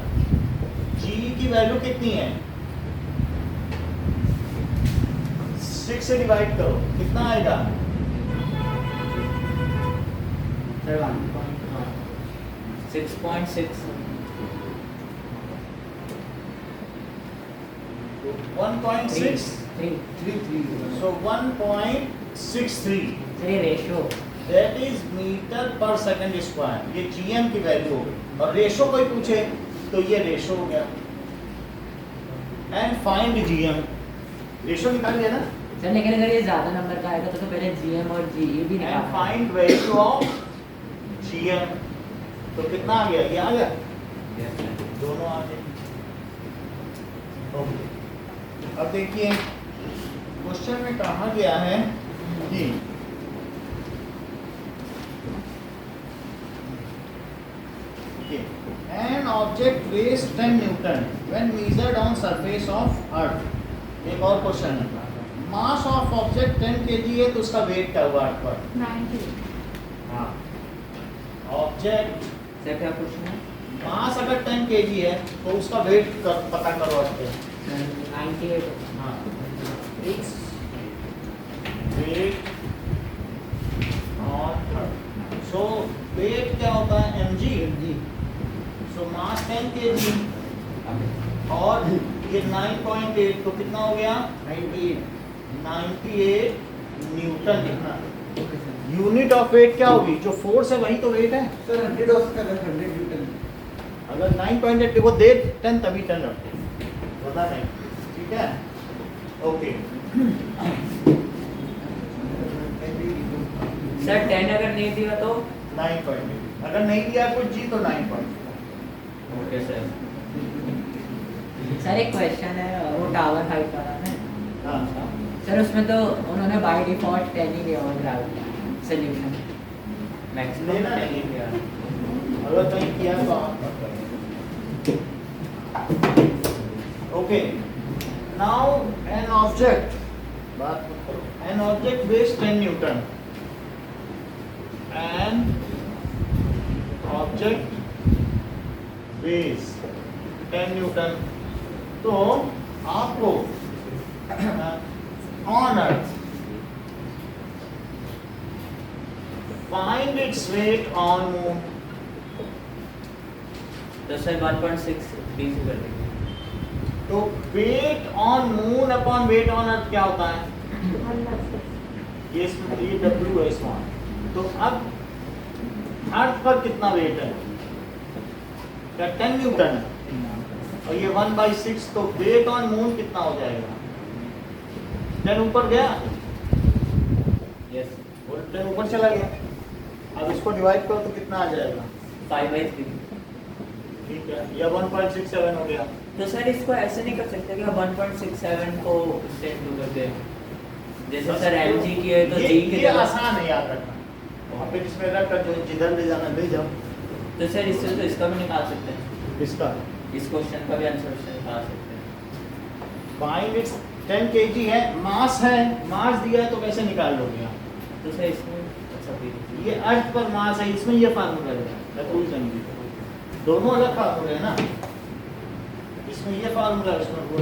GE की वैल्यू कितनी है 6 से डिवाइड करो कितना आएगा, सर 6.6 1.6, 3 so 1.63, सर ये रेशियो that is मीटर पर सेकंड स्क्वायर, ये GM की वैल्यू होगी, और रेशो कोई पूछे तो ये रेशो हो गया, एंड फाइंड GM, रेशो निकाल लिया ना, सर लेकिन अगर ये ज्यादा नंबर का आएगा तो पहले जीएम और जीई भी एंड निकालना फाइंड वैल्यू ऑफ GM, तो कितना आ गया, ये आ गया, दोनों आ गए। ओके, अब देखिए क्वेश्चन में कहा गया है कि an object weighs 10 Newton when measured on surface of earth, एक और क्वेश्चन है, मास ऑफ ऑब्जेक्ट 10 kg है तो उसका वेट क्या हुआ अर्थ पर, 90. हाँ, ऑब्जेक्ट सर क्या क्वेश्चन है? मास अगर 10 kg है तो उसका वेट पता करो अर्थ पे, 98 हाँ, its weight on earth, so weight क्या होता है mg, so मास 10 kg और ये 9.8 तो कितना हो गया 98 न्यूटन लिखना, यूनिट ऑफ वेट क्या होगी, जो फोर्स है वही तो वेट है, सर 100 हो सकता है 100 न्यूटन, अगर 9.8 देखो दे 10 तभी 10 रखो, पता नहीं, ठीक है, ओके, सर 10 अगर नहीं दिया तो 9.8 अगर नहीं दिया कुछ जी तो 9.8, ओके सर। सर एक क्वेश्चन है वो टावर हाइट वाला है हाँ, सर उसमें तो उन्होंने बाय डिफॉल्ट 10 ही दिया हुआ ग्रेविटी सोल्यूशन मैक्सिमम लेना नहीं किया, अगर कहीं किया तो आप ओके, नाउ एन ऑब्जेक्ट, बात करो, an object weights 10 newton, an object weights 10 newton, तो आपको on earth find its weight on moon, तो सर 1.6 प्लीज कर देंगे। तो weight on moon upon weight on earth क्या होता है, ये W है इसमें, तो अब अर्थ पर कितना वेट है, क्या 10 न्यूटन है, और ये 1/6, तो वेट ऑन मून कितना हो जाएगा, 10 ऊपर गया, यस 10 ऊपर चला गया, अब इसको डिवाइड करो तो कितना आ जाएगा, 5/3। ठीक है, या 1.67 हो गया, तो सर इसको ऐसे नहीं कर सकते कि 1.67 को इससे इंटू कर दें, जैसे सर mg की है तो ये, g की ये जगह, आसान है याद रखना, वहाँ पे इसमें रख कर जो जिधर ले जाना ले जाओ, तो सर इससे तो इसका भी निकाल सकते हैं, इसका इस क्वेश्चन का भी आंसर से निकाल सकते हैं। फाइंड इट्स 10 kg है, मास है, मास दिया है तो कैसे निकाल लोगे आप, तो सर इसमें अच्छा फिर ये अर्थ पर मास है, इसमें ये फार्मूला है, रखूल समझी, दोनों अलग फार्मूले हैं ना, इसमें ये फार्मूला है, इसमें वो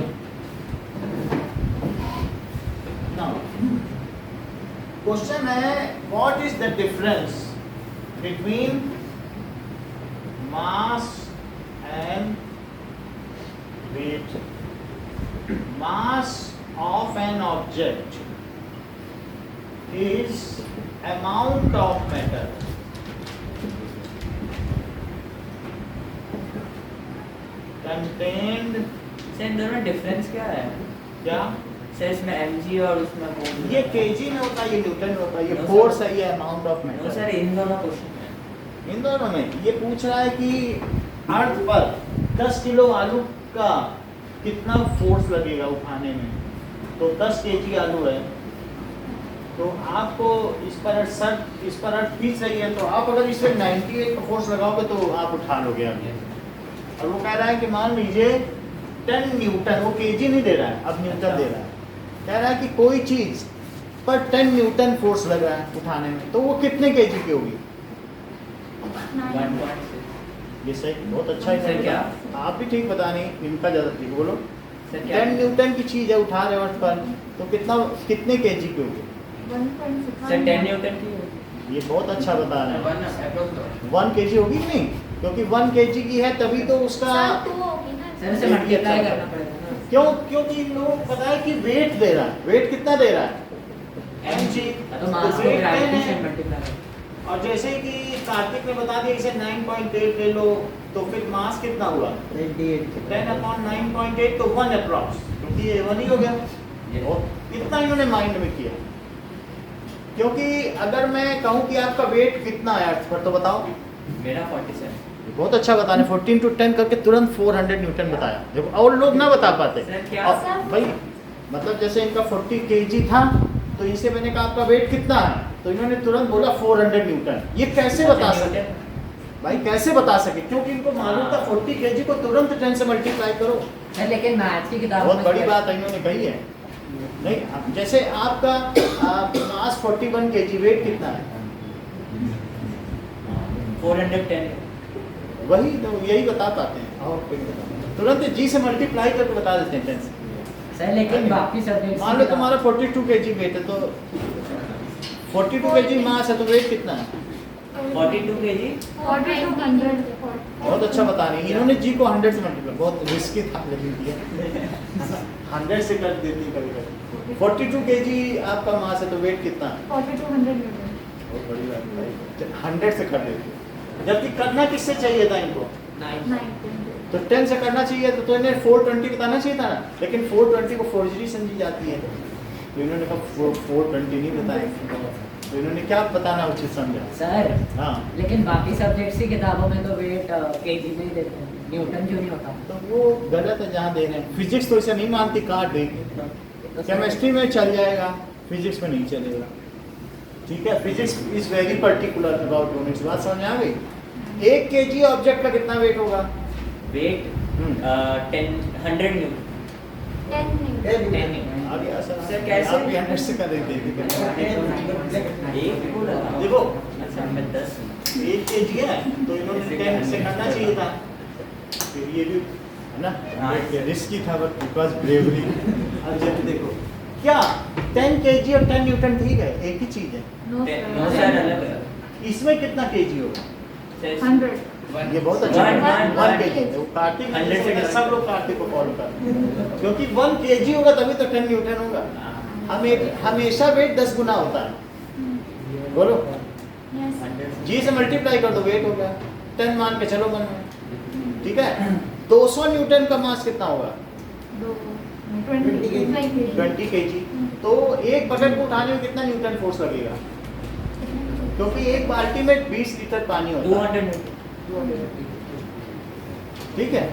ना, क्वेश्चन है what is the difference between mass and weight, mass of an object is amount of matter contained, sir इन दोनों डिफरेंस क्या है? क्या सर इसमें mg और उसमें मोल, ये kg में होता है, ये न्यूटन में होता है, ये No, फोर्स sir. है, ये amount of no matter, sir इन दोनों क्वेश्चन में, इन दोनों में ये पूछ रहा है कि अर्थ पर 10 किलो आलू का कितना फोर्स लगेगा उठाने में, तो 10 kg आलू है, तो आपको इस पर अर्थ खींच रही है, तो आप अगर इसमें 98 का फोर्स लगाओगे तो आप उठा लोगे अभी, और वो कह रहा है कि मान लीजिए 10 न्यूटन, वो केजी नहीं दे रहा है, अब न्यूटन दे रहा है, कह रहा है कि कोई चीज पर 10 न्यूटन फोर्स लग रहा है उठाने में, तो वो कितने केजी की होगी? 1.6 ये सही, बहुत अच्छा सर, है। क्या? आप भी ठीक बता नहीं, इनका ज़्यादा ठीक बोलो। सर क्या 10 न्यूटन की चीज़ है, उठा रहे हो अर्थ पर, तो कितने केजी की होगी? 1.6 सर 10 न्यूटन की है। ये बहुत अच्छा बता रहे हैं। 1 केजी होगी कि नहीं? क्योंकि 1 केजी की है तभी तो उसका, सर 2 होगी ना। सर इसे मल्टीप्लाई करना पड़ेगा ना। क्यों? क्योंकि इन लोगों को पता है कि वेट दे रहा है। वेट कितना दे रहा है? mg। तो मास को weight ग्रेविटी 10 से है। मल्टीप्लाई और जैसे कि कार्तिक ने बता दिया इसे 9.8 ले लो, तो फिर मास कितना हुआ? 10/9.8, तो 1 अप्रॉक्स, क्योंकि ये 1 ही हो गया। और इतना इन्होंने माइंड में किया। क्योंकि अगर मैं कहूँ कि आपका वेट कितना है अर्थ पर, तो बताओ। मेरा 47। बहुत अच्छा बताने, 14 to 10 करके तुरंत 400 न्यूटन बताया। देखो और लोग ना बता पाते। सर, क्या? और भाई मतलब जैसे इनका 40 केजी था, तो इनसे मैंने कहा आपका वेट कितना है, तो इन्होंने तुरंत बोला 400 न्यूटन। ये कैसे बता सके भाई, कैसे बता सके? क्योंकि इनको मालूम था 40 केजी को तुरंत 10 से मल्टीप्लाई करो। सर लेकिन मैथ्स की किताब बहुत बड़ी बात है इन्होंने कही है। नहीं, जैसे आपका मास 41 केजी, वेट कितना है? 410। वही तो, यही बता पाते हैं। और कोई नहीं बता, तुरंत जी से मल्टीप्लाई करके बता देते हैं 10 से। सर लेकिन बाकी सब्जेक्ट्स मान लो तुम्हारा 42 केजी वेट है, तो 42 केजी मास है, तो वेट कितना है? 42 kg। 4200 बहुत अच्छा बता रही हैं। इन्होंने जी को 100 से मल्टीप्लाई, बहुत रिस्की था लेकिन दिया 100 से कर देती है कभी कभी। 42 केजी आपका मास है, तो वेट कितना है? 4200 न्यूटन। बहुत बड़ी बात है, 100 से कर देती है। जबकि करना किससे चाहिए था इनको? 9 तो 10 से करना चाहिए तो इन्हें 420 बताना चाहिए था ना, लेकिन 420 को फोर्जरी समझी जाती है, तो इन्होंने कहा 420 नहीं बताएंगे, तो इन्होंने क्या बताना उचित समझा। सर हाँ, लेकिन बाकी सब्जेक्ट्स की किताबों में तो वेट केजी में ही देते हैं, न्यूटन क्यों नहीं होता? तो वो गलत है जहाँ दे रहे हैं। फिजिक्स तो इसे नहीं मानती, काट देगी। केमिस्ट्री में चल जाएगा, फिजिक्स में नहीं चलेगा। ठीक है, physics is very particular about units. बात समझ में आ गई? 1 केजी ऑब्जेक्ट का कितना वेट होगा? Weight 100 newton. 10 न्यूटन। 10 न्यूटन। आ गया सर? सर, कैसे? आप भी 100 से कर देते एक बोला था। देखो, अच्छा मैं 10। 1 केजी है, तो इन्होंने 10 से करना चाहिए था। फिर ये भी है ना, हाँ। रिस्की था, बट बिकॉज ब्रेवरी। अब जब देखो क्या 10 केजी और 10 न्यूटन ठीक है, एक ही चीज है। नो नो सर, अलग है। इसमें कितना केजी होगा? 100 ये बहुत अच्छा One, है। one, 1 one KG. वो कार्तिक 100 से सब लोग कार्तिक को फॉलो कर, क्योंकि 1 केजी होगा तभी तो 10 न्यूटन होगा। हमेशा वेट 10 गुना होता है। बोलो, यस। जी से मल्टीप्लाई कर दो, वेट हो गया 10 मान के चलो मन में। ठीक है, 200 न्यूटन का मास कितना होगा? 20 केजी। तो एक बकेट को उठाने में कितना न्यूटन फोर्स लगेगा? क्योंकि एक बाल्टी में 20 लीटर पानी होता है। 200 न्यूटन। ठीक है,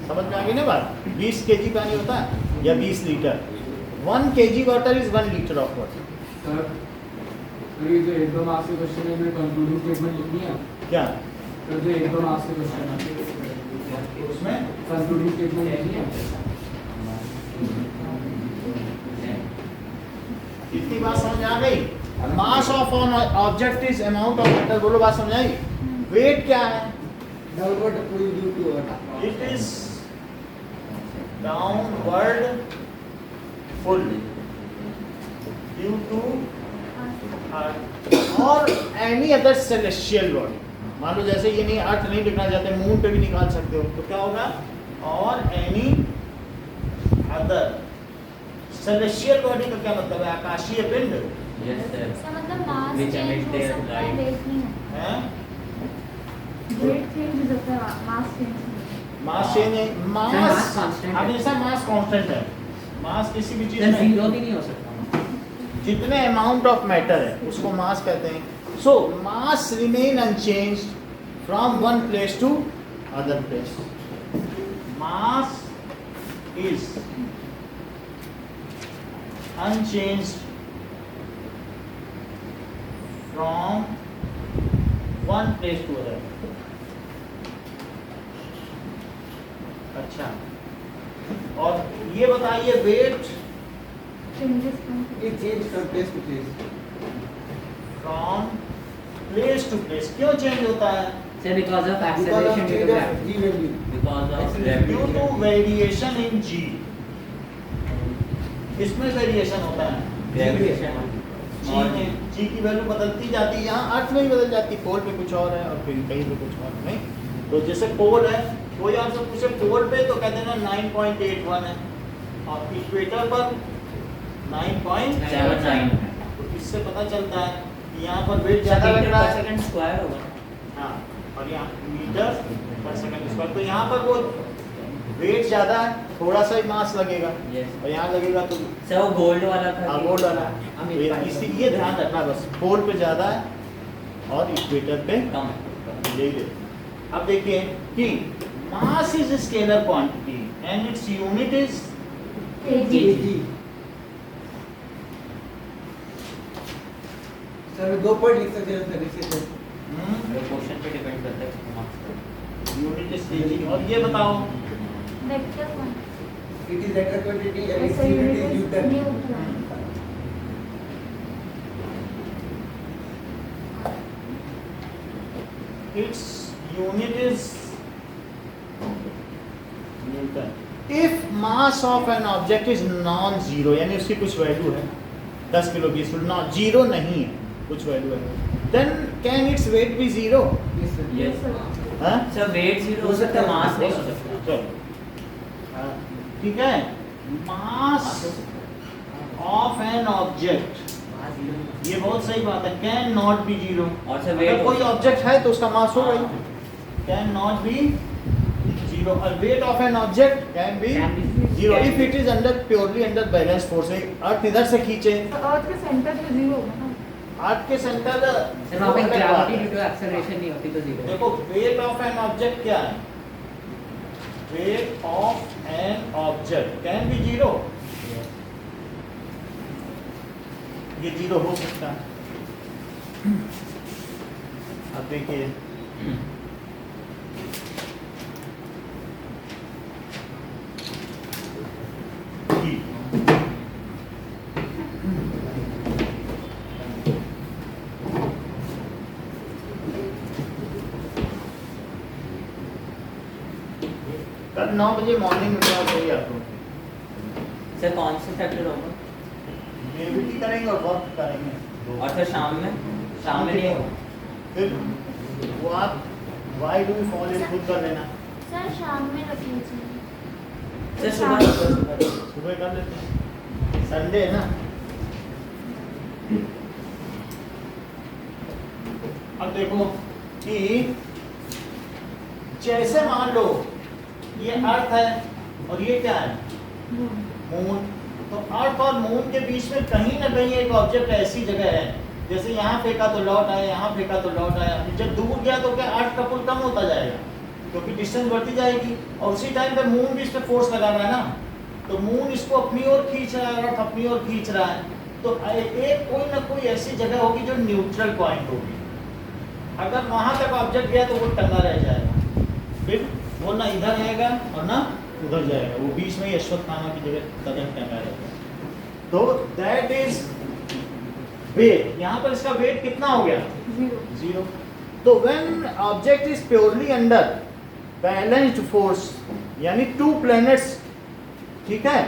समझ में आ गई ना बात? 20 केजी पानी होता है या 20 litre. 1 KG water is 1 litre of water. Sir, तो ये जो 1-2 मार्क्स के क्वेश्चन है, इनमें कंक्लूडिंग स्टेटमेंट लिखनी है। क्या सर जो 1-2 मार्क्स के क्वेश्चन है, उसमें कंक्लूडिंग स्टेटमेंट लिखनी है। इतनी बात समझ आ गई? Mass of on object is amount of matter. बोलो, बात समझ आई? वेट क्या है? Downward pull due to what? It is downward pull due to और एनी अदर सेलेस्टियल बॉडी। मान लो जैसे ये नहीं, अर्थ नहीं लिखना चाहते, मून पे भी निकाल सकते हो, तो क्या होगा? और एनी अदर सेलेस्टियल बॉडी का क्या मतलब है? आकाशीय पिंड यस सर। इसका मतलब मास Which चेंज emit हो their सकता है, light. वेट नहीं होता। है। वेट चेंज हो सकता है, मास चेंज नहीं। मास चेंज है, मास मास constant है। हमेशा मास कांस्टेंट है। मास किसी भी चीज सर में जीरो भी नहीं हो सकता। जितने अमाउंट ऑफ मैटर है उसको मास कहते हैं। So mass remain unchange from one place to other place. Mass is unchange from one place to other. अच्छा, और ये बताइए weight changes from It changes from place to place. From place to place क्यों change होता है? Sir, because of Because of acceleration due change to of gravity. G value. Because of due gravity. To variation in G. इसमें variation होता है Gravitation. जी में, जी की value बदलती जाती है, यहाँ अर्थ में ही बदल जाती है, पोल पे कुछ और है और फिर कहीं पे कुछ और नहीं। तो जैसे पोल है, कोई आपसे पूछे पोल पे तो कहते हैं ना 9.81 है और इक्वेटर पर 9.79 है। तो इससे पता चलता है कि यहाँ पर वेट ज़्यादा लग रहा है, सेकंड स्क्वायर होगा। हाँ, और यहाँ मीटर पर सेकंड स्क्वायर, तो यहाँ पर वो वेट ज़्यादा है, थोड़ा सा ही मास लगेगा Yes. और यहाँ लगेगा तो सर वो गोल्ड वाला था। गोल्ड वाला है। तो ये ध्यान रखना बस, पोल पे ज़्यादा है और इक्वेटर पे कम। यही दे। अब देखिए कि mass is scalar quantity and its unit is kg. kg. Sir 2 point लिख सकते हैं सर इसे तो। क्वेश्चन पे डिपेंड करता है कितना मार्क्स का। Unit is KG. और ये बताओ vector quantity It is vector quantity and its SI unit unit is is Newton. Newton. its unit is Newton. If mass of an object is non zero, यानी उसकी कुछ value है 10 kilo की, non zero नहीं है, कुछ value है, then can its weight be zero? Yes sir. Yes. हाँ सर वेट जीरो हो सकता है, मास नहीं हो सकता। चलो, हाँ, ठीक है। मास ऑफ एन ऑब्जेक्ट, ये बहुत सही बात है, कैन नॉट बी जीरो। और सर अगर वेट कोई ऑब्जेक्ट है तो उसका मास होगा ही, कैन नॉट बी जीरो। और weight of an object can be Can be zero can if be. It is under purely under balance force. Earth इधर से खींचे, तो अर्थ के सेंटर पे जीरो होगा ना? अर्थ के सेंटर सर वहाँ पे ग्रेविटी ड्यू टू एक्सेलरेशन नहीं होती तो जीरो। देखो वेट ऑफ एन ऑब्जेक्ट क्या है, wait of an object can B zero, ये जीरो हो सकता है। अब देखिए जी, कल 9 बजे मॉर्निंग में क्लास होगी आप लोग, सर कौन से फैक्टर होगा? ग्रेविटी करेंगे और वर्क करेंगे, और सर शाम में नहीं होगा। फिर वो आप वाई डू फॉल इन खुद कर लेना, सर शाम में रख लीजिए। सर सुबह सुबह कर लेते हैं, संडे है ना। अब देखो कि जैसे मान लो ये अर्थ है और ये क्या है, मून। तो अर्थ और मून के बीच में कहीं ना कहीं एक ऑब्जेक्ट ऐसी जगह है, जैसे यहाँ फेंका तो लौट आया, यहाँ फेंका तो लौट आया। जब दूर गया तो क्या अर्थ का पुल कम होता जाएगा क्योंकि डिस्टेंस बढ़ती जाएगी, और उसी टाइम पे मून भी इस पे फोर्स लगा रहा है ना, तो मून इसको अपनी ओर खींच रहा है और अर्थ अपनी ओर खींच रहा है। तो एक कोई ना कोई ऐसी जगह होगी जो न्यूट्रल पॉइंट होगी। अगर वहां तक ऑब्जेक्ट गया तो वो टंगा रह जाएगा, फिर वो ना इधर रहेगा और ना उधर जाएगा, वो बीच में ही अश्वत्थामा की जगह कदम टंगा रहेगा। तो दैट इज वेट। यहाँ पर इसका वेट कितना हो गया? जीरो। जीरो। तो when object is purely under balanced force, यानी टू प्लैनेट्स, ठीक है,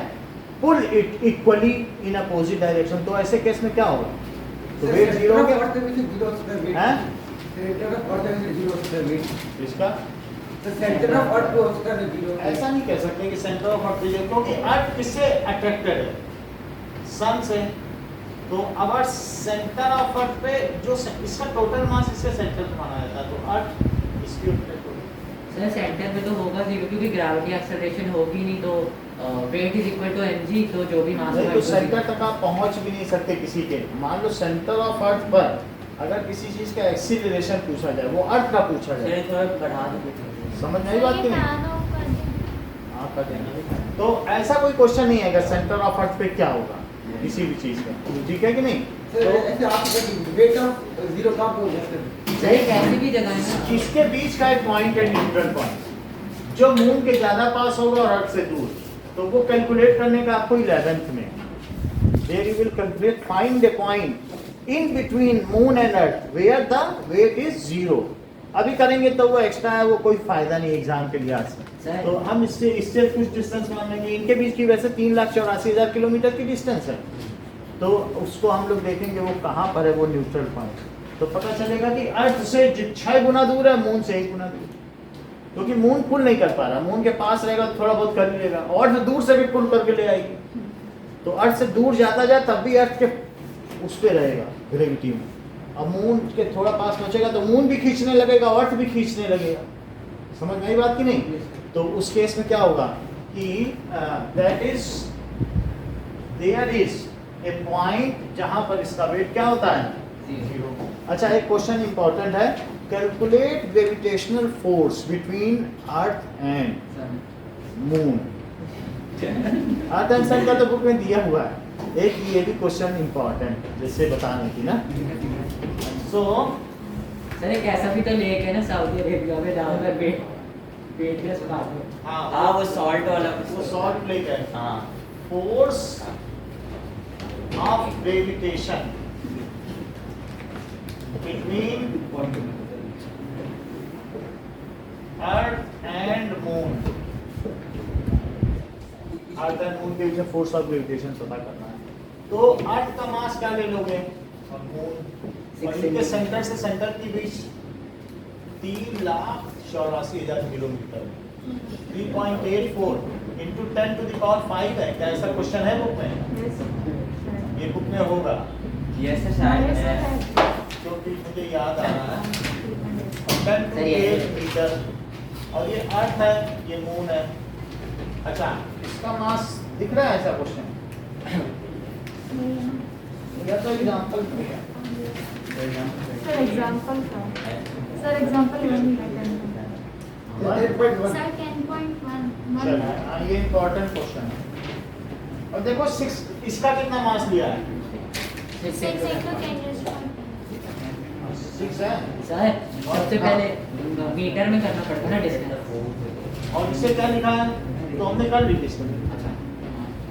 pull it equally in opposite direction, तो ऐसे केस में क्या होगा? तो वेट जीरो हो गया। Zero square weight. हैं? Centre of earth is zero square weight. इसका The center of earth पे उसका जीरो। ऐसा नहीं कह सकते कि सेंटर ऑफ अर्थ जीरो, क्योंकि अर्थ किससे अट्रैक्टेड है? सन से। तो अगर सेंटर ऑफ अर्थ पे जो इसका टोटल मास इसके सेंटर पे माना जाता है, तो अर्थ इसके ऊपर सर सेंटर पे तो होगा जीरो क्योंकि ग्रेविटी एक्सेलरेशन होगी नहीं, तो weight is equal to mg, तो जो भी मास नहीं, होगा तो इसको सेंटर तक आप पहुंच भी नहीं सकते किसी के। मान लो सेंटर ऑफ अर्थ पर अगर किसी चीज का एक्सीलरेशन पूछा जाए, वो अर्थ का पूछा जाए, सर थोड़ा बढ़ा दो। समझ में आई बात की नहीं? फैन ऑफ कर दें। हाँ, कर देना। तो ऐसा कोई क्वेश्चन नहीं है कि सेंटर ऑफ अर्थ पे क्या होगा किसी भी चीज का, ठीक है कि नहीं? सर तो ऐसे आप वेट ऑफ जीरो कहाँ पे हो जाता है? सर एक ऐसी भी जगह है ना, इसके बीच का एक पॉइंट है न्यूट्रल पॉइंट, जो मून के ज्यादा पास होगा और अर्थ से दूर, तो वो कैलकुलेट करने का आपको 11th में There you will calculate, find a point in between moon and earth where the weight is 0. अभी करेंगे तो वो एक्स्ट्रा है, वो कोई फायदा नहीं एग्जाम के लिहाज से। सर। तो हम इससे कुछ डिस्टेंस मान लेंगे। इनके बीच की वैसे 3,84,000 किलोमीटर की डिस्टेंस है, तो उसको हम लोग देखेंगे वो कहाँ पर है, वो न्यूट्रल पॉइंट। तो पता चलेगा कि अर्थ से 6 गुना दूर है, मून से 1 गुना दूर, क्योंकि मून पुल नहीं कर पा रहा। मून के पास रहेगा तो थोड़ा बहुत कर लेगा, और दूर से भी पुल करके ले आएगी। तो अर्थ से दूर जाता जाए तब भी अर्थ के उस पे रहेगा ग्रेविटी में। अब मून के थोड़ा पास पहुंचेगा तो मून भी खींचने लगेगा, अर्थ भी खींचने लगेगा। समझ में आई बात की नहीं? तो उस केस में क्या होगा कि that is there is a point जहां पर इसका वेट क्या होता है, 0। अच्छा, एक क्वेश्चन इंपॉर्टेंट है, calculate gravitational force between earth and moon. Earth and sun का तो बुक में दिया हुआ है, एक ये भी क्वेश्चन इंपॉर्टेंट जैसे बताने की ना। सो सर एक ऐसा भी तो लेक है ना सऊदी अरेबिया में जहाँ पर वेटलेस पानी है। हाँ वो सॉल्ट वाला वो सॉल्ट लेक है। हाँ force of gravitation between earth and moon. Earth and moon के बीच में फोर्स ऑफ ग्रेविटेशन पता करना है। तो अर्थ का मास क्या ले लोगे और मून, और इनके सेंटर से सेंटर के बीच 3,84,000 kilometre, 3.84 into 10 to the power 5 है। क्या ऐसा क्वेश्चन है बुक में? ये बुक में होगा, यस सर शायद है। क्योंकि मुझे याद आ रहा है। 10 to the 8 मीटर, और ये अर्थ है, ये मून है। अच्छा, इसका मास दिख रहा है ऐसा क्वेश्चन या तो एग्जांपल दिया? सर एग्जांपल का, सर एग्जांपल नहीं है। सर 10.1 चलो, हाँ, ये इम्पोर्टेंट क्वेश्चन है। और देखो 6, इसका कितना मास लिया है? 6 into 10 6 है। सर सबसे पहले मीटर में करना पड़ता है ना डिस्टेंस। और इसे क्या लिखा है? तो हमने कर ली डिस्टेंस।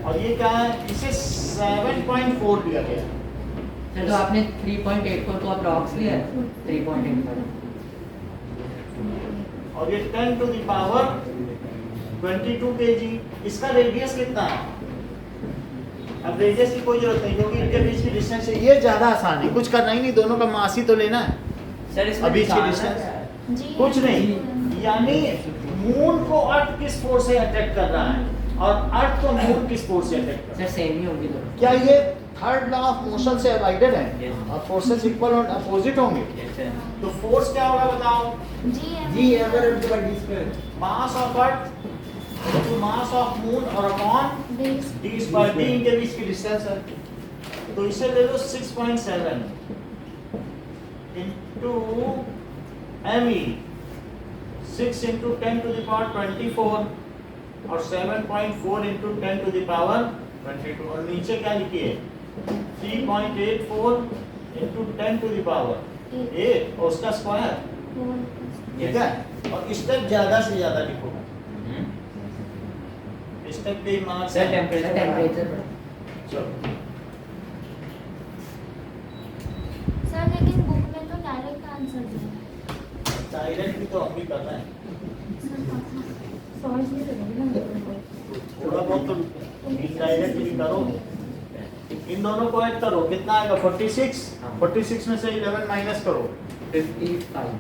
और ये क्या है? इसे 7.4 दिया गया है। सर तो आपने 3.84 को अप्रॉक्स लिया है, 3.84। और ये 10 to the power 22 kg। इसका रेडियस कितना है? अब रेडियस की कोई जरूरत नहीं, क्योंकि इनके बीच की डिस्टेंस है। ये ज्यादा आसान है, कुछ करना ही नहीं, दोनों का मास ही तो लेना है। सर इसमें अभी इसकी निकालना डिस्टेंस क्या है? जी कुछ नहीं, यानी मून को अर्थ किस फोर्स से अट्रैक्ट कर रहा है और अर्थ को मून किस फोर्स से अट्रैक्ट कर रहा सर सेम ही होंगी दोनों। है। क्या ये थर्ड लॉ ऑफ मोशन से अवॉइडेड है? Yes. और फोर्सेस इक्वल और अपोजिट होंगे। Yes sir. तो फोर्स क्या होगा बताओ? G ever into the D square. Mass of earth to mass of moon और अपॉन डी स्क्वायर। डी इनके बीच की डिस्टेंस है, तो इसे ले लो 6.7 into me, 6 into 10 to the power 24 और 7.4 into 10 to the power 22। और नीचे क्या लिखिए? 3.84 into 10 to the power 8 और उसका स्क्वायर। ठीक है, और स्टेप ज्यादा से ज्यादा लिखो। स्टेप पे मार्क्स सर है। टेम्परेचर चलो, सर लेकिन बुक में तो डायरेक्ट आंसर है। डायरेक्ट भी तो हम भी कर रहे हैं, सॉल्व नहीं करेंगे ना। थोड़ा बहुत तो इनडायरेक्ट भी करो। इन दोनों को ऐड करो, कितना आएगा? 46। 46 में से 11 माइनस करो, 55।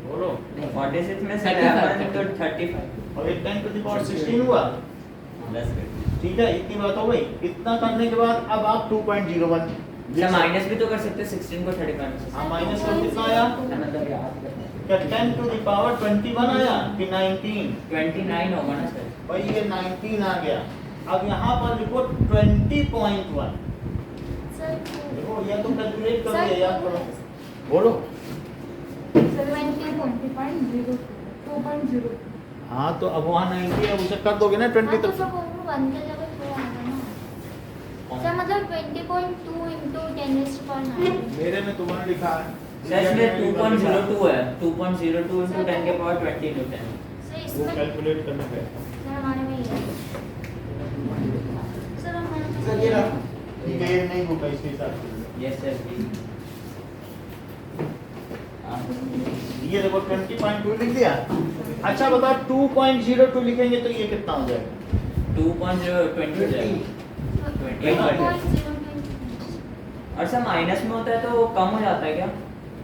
बोलो। 46 में से 35 11 तो 35 और ये 10 to the power 16 हुआ। प्लस ठीक है, इतनी बात हो गई। इतना करने के बाद अब आप 2.01 सर माइनस भी तो कर सकते हैं 16 को 35 में से। हाँ, माइनस का कितना आया? मतलब याद करना। क्या 10 to the power 21 आया कि 19? 29 होगा ना सर। भाई ये 19 आ गया। अब यहाँ पर लिखो 20.1। सर देखो, या तो कैलकुलेट करो सर या याद करो। बोलो। सर 20.02 2.0। हाँ, तो अब वहाँ 90 है, उसे कर दोगे ना 20 तो तो। सब वो 1 के जगह 2 आएगा ना। सर मतलब 20.2 into 10 raised to power 9। मेरे में तुम्हारा लिखा है। सर इसमें 2.02 है, 2.02 into 10 के पावर 20 into 10। सर वो इसमें कैलकुलेट करने पे। सर हमारे में ये है। सर हमारे में सर ये रहा। देर नहीं होगा इसके हिसाब से। यस सर ये देखो 20.2 लिख दिया। अच्छा बताओ 2.02 लिखेंगे तो ये कितना हो जाएगा? 2.020 और सर माइनस में होता है तो कम हो जाता है क्या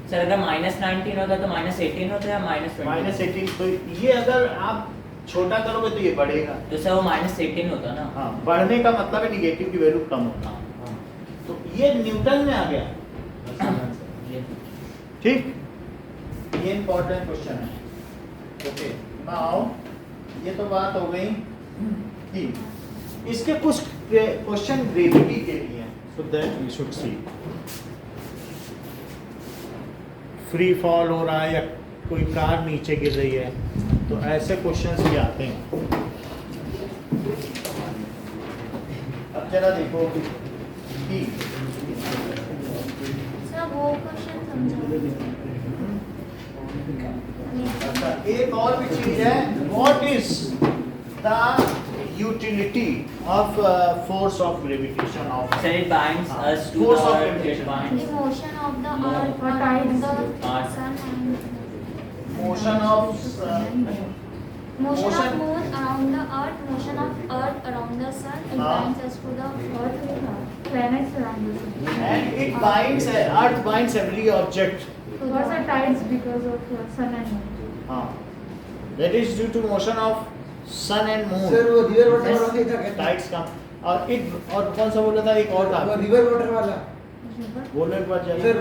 सर? अगर -19 होता है तो -18 होता है या -20? -18। तो ये अगर आप छोटा करोगे तो ये बढ़ेगा। तो सर वो -18 होता ना। हाँ, बढ़ने का मतलब है निगेटिव की वैल्यू कम होना। तो ये न्यूटन में आ गया। ठीक, ये इंपॉर्टेंट क्वेश्चन है। ओके, नाउ ये तो बात हो गई कि इसके कुछ क्वेश्चन ग्रेविटी के लिए हैं, so that we should see. Free fall हो रहा है या कोई कार नीचे गिर रही है, तो ऐसे क्वेश्चंस भी आते हैं। अब जरा देखो कि सर वो क्वेश्चन समझा। अच्छा, एक और भी चीज है, what is the utility of force of gravitation of Sir, it binds us to Force the of earth. It gravitation. binds. The motion of the Moon. earth Or around tides. the Earth. sun and motion of motion Motion. of moon around the earth, motion of earth around the sun, it हाँ. binds us to the Earth is planets around the sun. and it binds earth binds every object. What's the tides because of sun and moon? हाँ, that is due to motion of sun and moon. Sir वो river water वाला नहीं था क्या? Tides come और it और कौन सा बोला था एक और था वो रिवर वाटर वाला बोलने के बाद sir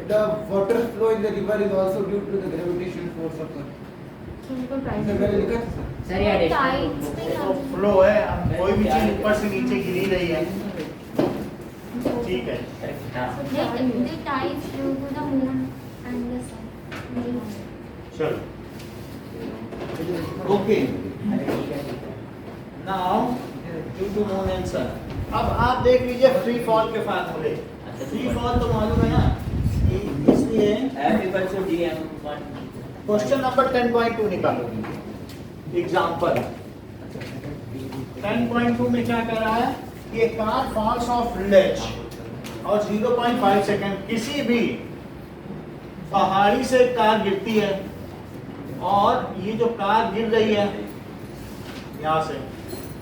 the water flow in the river is also due to the gravitational force of earth Chemical sir tides. मैंने लिखा था सर सर ये tides additional में तो फ्लो है, हम कोई भी चीज ऊपर से नीचे गिरी रही है, ठीक है। हाँ. the tides due to the moon and the sun. चलो okay, now due to moon and sun. अब आप देख लीजिए फ्री फॉल के फार्मूले। फ्री फॉल तो मालूम है ना, इसलिए F equals to dm1. Question number 10.2 निकालो। एग्जांपल 10.2 में क्या कर रहा है कि a car falls off ledge और 0.5 सेकंड किसी भी पहाड़ी से कार गिरती है और ये जो कार गिर रही है यहाँ से,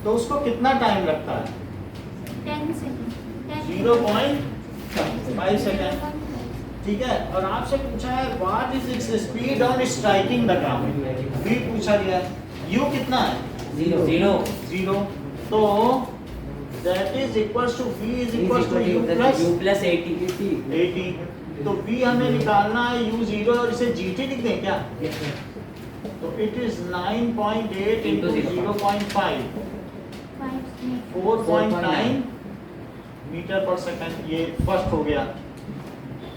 तो उसको कितना टाइम लगता है? 10 seconds. 0.5 सेकंड, ठीक है। और आपसे पूछा है what is its speed on striking the ground, भी पूछा गया है। u कितना है? 0। तो that is equals to v is equals to u plus U plus 80. 80। तो v हमें निकालना है u0 और इसे gt लिख दें क्या? तो इट इज 9.8 into 0.5 4.9 मीटर पर सेकंड। ये फर्स्ट हो गया।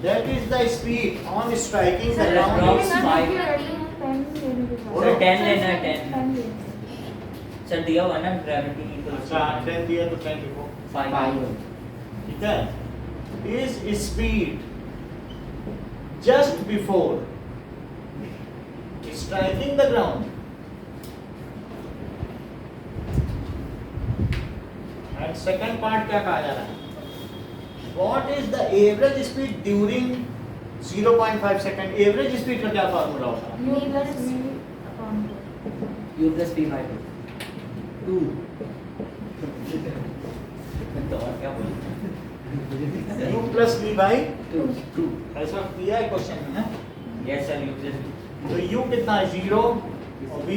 That is the speed on striking the Sir, ground. approx. Sir, 5. 10 Sir, 10 लेना है 10. 10 सर दिया हुआ ना ग्रेविटी अच्छा 10 दिया तो 10 लिखो, 5. ठीक है। Is speed just before striking the ground and second part क्या कहा जा रहा है? What is the average speed during 0.5 second? Average speed का क्या फार्मूला होता है? U plus V upon 2. U plus P by 2. तो और क्या बोलते u प्लस v बाई 2. 2 ऐसा दिया है क्वेश्चन में ना। Yes sir U plus 2. तो u कितना है? 0 और v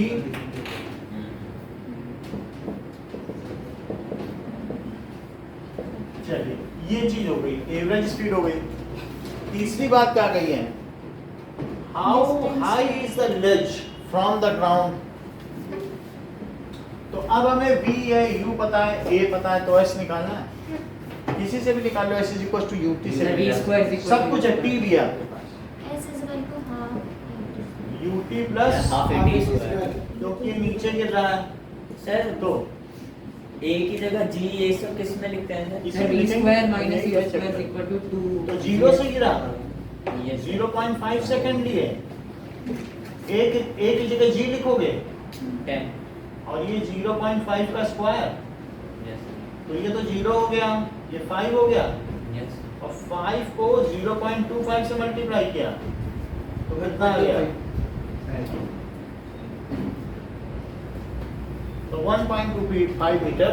चलिए ये चीज हो गई, एवरेज स्पीड हो गई। तीसरी बात क्या कही है? How high is the ledge from the ground. तो अब हमें v है, u पता है, a पता है, तो s निकालना है। किसी से भी निकाल लो, s is equal to ut से Sir, v square is equal सब to कुछ है, t भी है आपके पास, S is equal to half. ut plus half हाँ, एटी square. स्क्वायर. क्योंकि ये नीचे गिर रहा है सर तो A की जगह G ये सब किस में लिखते हैं सर? इसे Sir, v लिखेंगे, square minus नहीं u कर square is सकते। equal to 2. तो 0 से गिरा, Yes, sir. 0.5 सेकंड लिए, a की जगह g लिखोगे 10. और ये 0.5 का स्क्वायर, Yes. तो ये तो 0 हो गया। ये 5 हो गया Yes. और 5 को 0.25 से मल्टीप्लाई किया तो कितना आ गया? तो 1.25 मीटर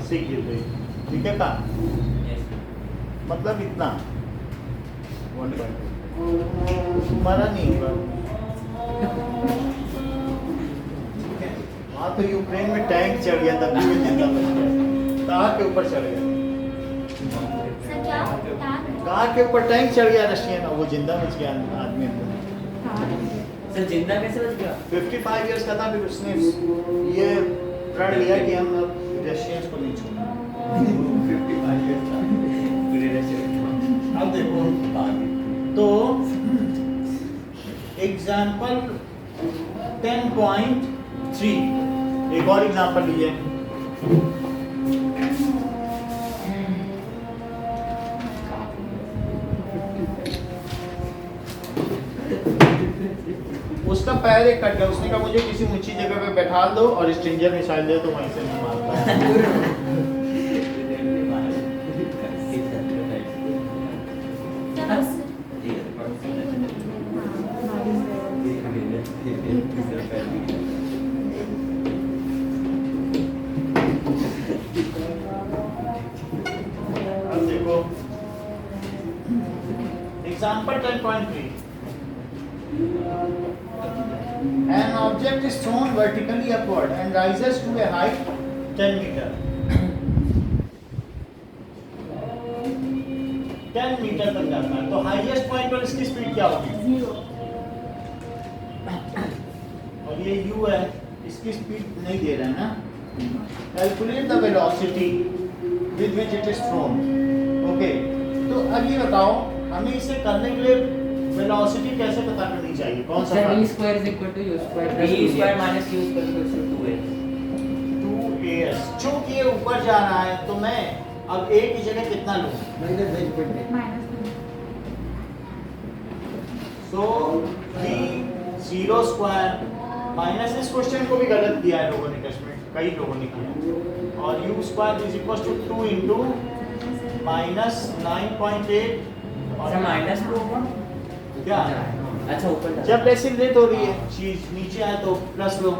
सीख लीजिए, ठीक है का? Yes. मतलब इतना 1.2 तुम्हारा नहीं होगा। ठीक है, वहाँ तो यूक्रेन में टैंक चढ़ गया तब भी जिंदा बच गया, कार के ऊपर चढ़ गया, सर क्या टैंक कार के ऊपर टैंक चढ़ गया रशियन, वो जिंदा बच गया आदमी। सर जिंदा कैसे बच गया? 55 इयर्स का था, फिर उसने ये प्रण लिया कि हम अब रशियंस को नहीं छोड़ेंगे। 55 इयर्स था। अब देखो तो एग्जाम्पल 10.3, एक और एग्जाम्पल लीजिए। उसका पैर एक कट गया, उसने कहा मुझे किसी ऊंची जगह पे बैठा दो और स्ट्रिंजर मिसाइल दे तो वहीं से नहीं मारता। अब देखो example 10.3, an object is thrown vertically upward and rises to a height 10 meter. 10 metre तक जाता है, तो हाईएस्ट पॉइंट पर इसकी स्पीड क्या होगी? 0 और ये u है, इसकी स्पीड नहीं दे रहा है ना। Calculate the velocity with which it is throne. Okay, तो अब ये बताओ हमें इसे करने के लिए वेलोसिटी कैसे पता करनी चाहिए? कौन सा? Sir v square is equal to u square plus V 2a. square minus U square equals to 2A. 2as। चूंकि ये ऊपर जा रहा है तो मैं अब a की जगह कितना लूं? सो v0 स्क्वायर माइनस, इस क्वेश्चन को भी गलत किया है लोगों ने, टेस्ट में कई लोगों ने किया, और u square is equal to 2 into minus 9.8 sir minus 2 होगा? क्या? अच्छा ऊपर जा जब डेसिमलेट हो रही है चीज नीचे आए तो plus low,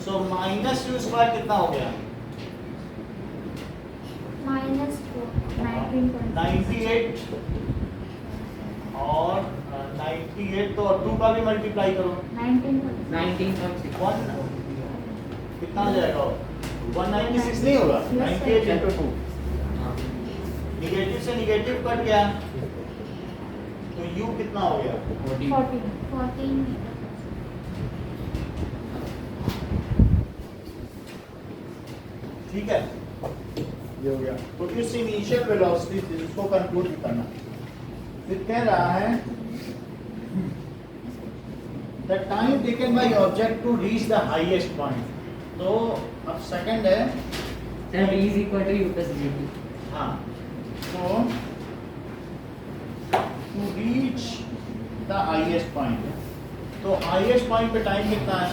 so minus u square कितना हो गया? -4 98 और 98 तो 2 का भी मल्टीप्लाई करो, 19.6. 1 कितना हो जाएगा? 196 नहीं होगा, 98 इंटू 2, निगेटिव से निगेटिव कट गया तो u कितना हो गया? 14 ठीक है, ये हो गया। प्रोड्यूस इनिशियल वेलोसिटी, इसको कंक्लूड करना। फिर कह रहा है the time taken by object to reach the highest point. तो अब सेकंड है, Sir v is equal to u plus gt. हाँ, तो to reach the highest point, तो हाईएस्ट पॉइंट पे टाइम कितना है?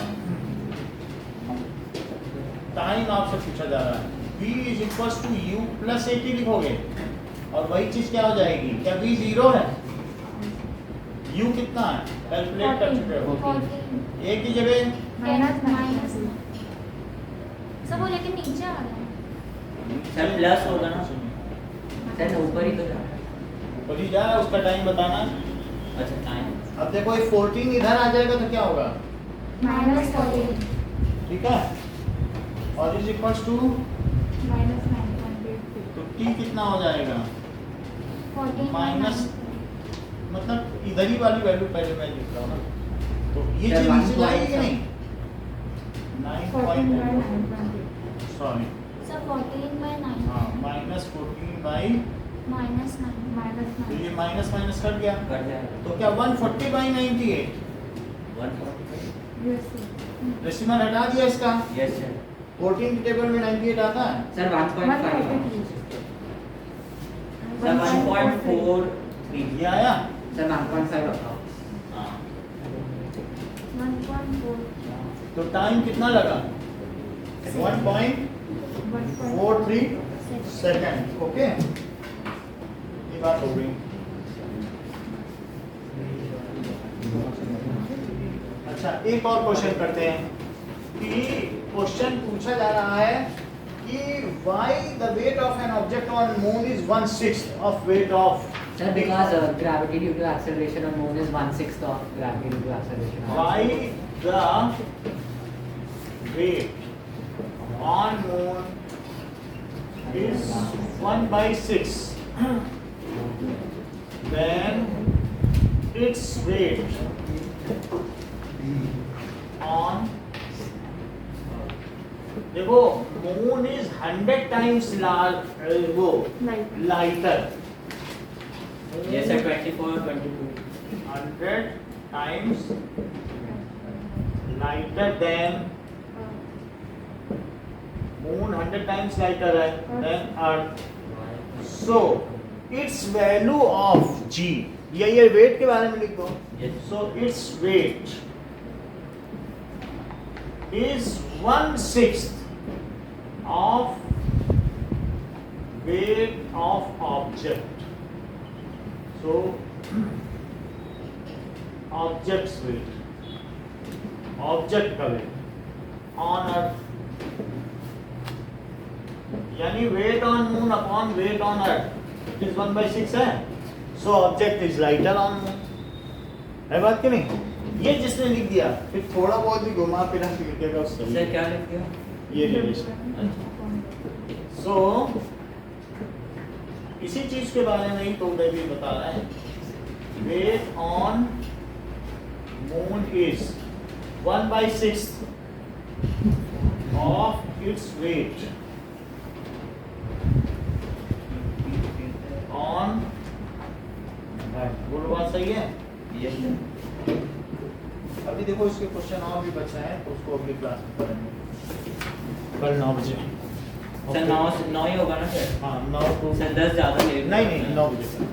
टाइम आपसे पूछा जा रहा है, v is equal to u plus 80 लिखोगे और वही चीज क्या हो जाएगी? क्या v 0 है? u कितना है? कैलकुलेट कर चुके हो, 14 a की जगह माइनस सब वो लेकिन नीचे आ रहा है। सर प्लस होगा ना? Sir ऊपर ही तो जा रहा है. ऊपर ही जा रहा है, उसका टाइम बताना। अच्छा टाइम अब देखो ये 14 इधर आ जाएगा तो क्या होगा? -14 ठीक है, और इज इक्वल टू तो t कितना हो जाएगा? 14 माइनस, मतलब इधर ही वाली वैल्यू पहले मैं लिख रहा हूँ ना, तो ये Sir, चीज नीचे 1 जाएगी कि नहीं? 9.9 सॉरी, सब 14/9 हाँ -14/, तो -9 ये माइनस माइनस कट गया, कट जाएगा तो क्या 140/98? 1 डेसिमल हटा दिया इसका, यस सर 14 की टेबल में 98 आता है। Sir 1.5. सर 1.43 ये आया? Sir 1.5 रखा. हाँ 1.4 तो टाइम कितना लगा? 1.43 सेकंड। ओके, इतनी बात हो गई। अच्छा, एक और क्वेश्चन करते हैं कि क्वेश्चन पूछा जा रहा है कि why the weight of an object on moon is 1/6 of weight of Sir, because gravity due to acceleration on moon is 1/6 of gravity due to acceleration. why the weight on moon is 1/6 then its weight on, देखो moon is 100 times वो lighter, Yes, sir. 24 or 22. 100 times lighter than moon, 100 times lighter है than earth. So its value of g, ये weight के बारे में लिख दो. Yes. So its weight is 1/6 of weight of object. So object's weight, object का weight on earth, यानी weight on moon upon weight on earth is 1/6 है. So object is lighter on moon. है बात कि नहीं? ये जिसने लिख दिया फिर थोड़ा बहुत भी घुमा फिरा के लिखेगा उससे सर क्या लिख दिया? ये रिलेशन. सो इसी चीज के बारे में ही तो उदय भी बता रहा है. Weight on moon is 1/6 of its weight on. Good बात सही है. अभी देखो इसके क्वेश्चन और भी बचा है तो उसको अगली क्लास में करेंगे कल 9 बजे. सर 9 ही होगा ना सर? हाँ 9 to सर 10 ज़्यादा लेट नहीं 9 बजे.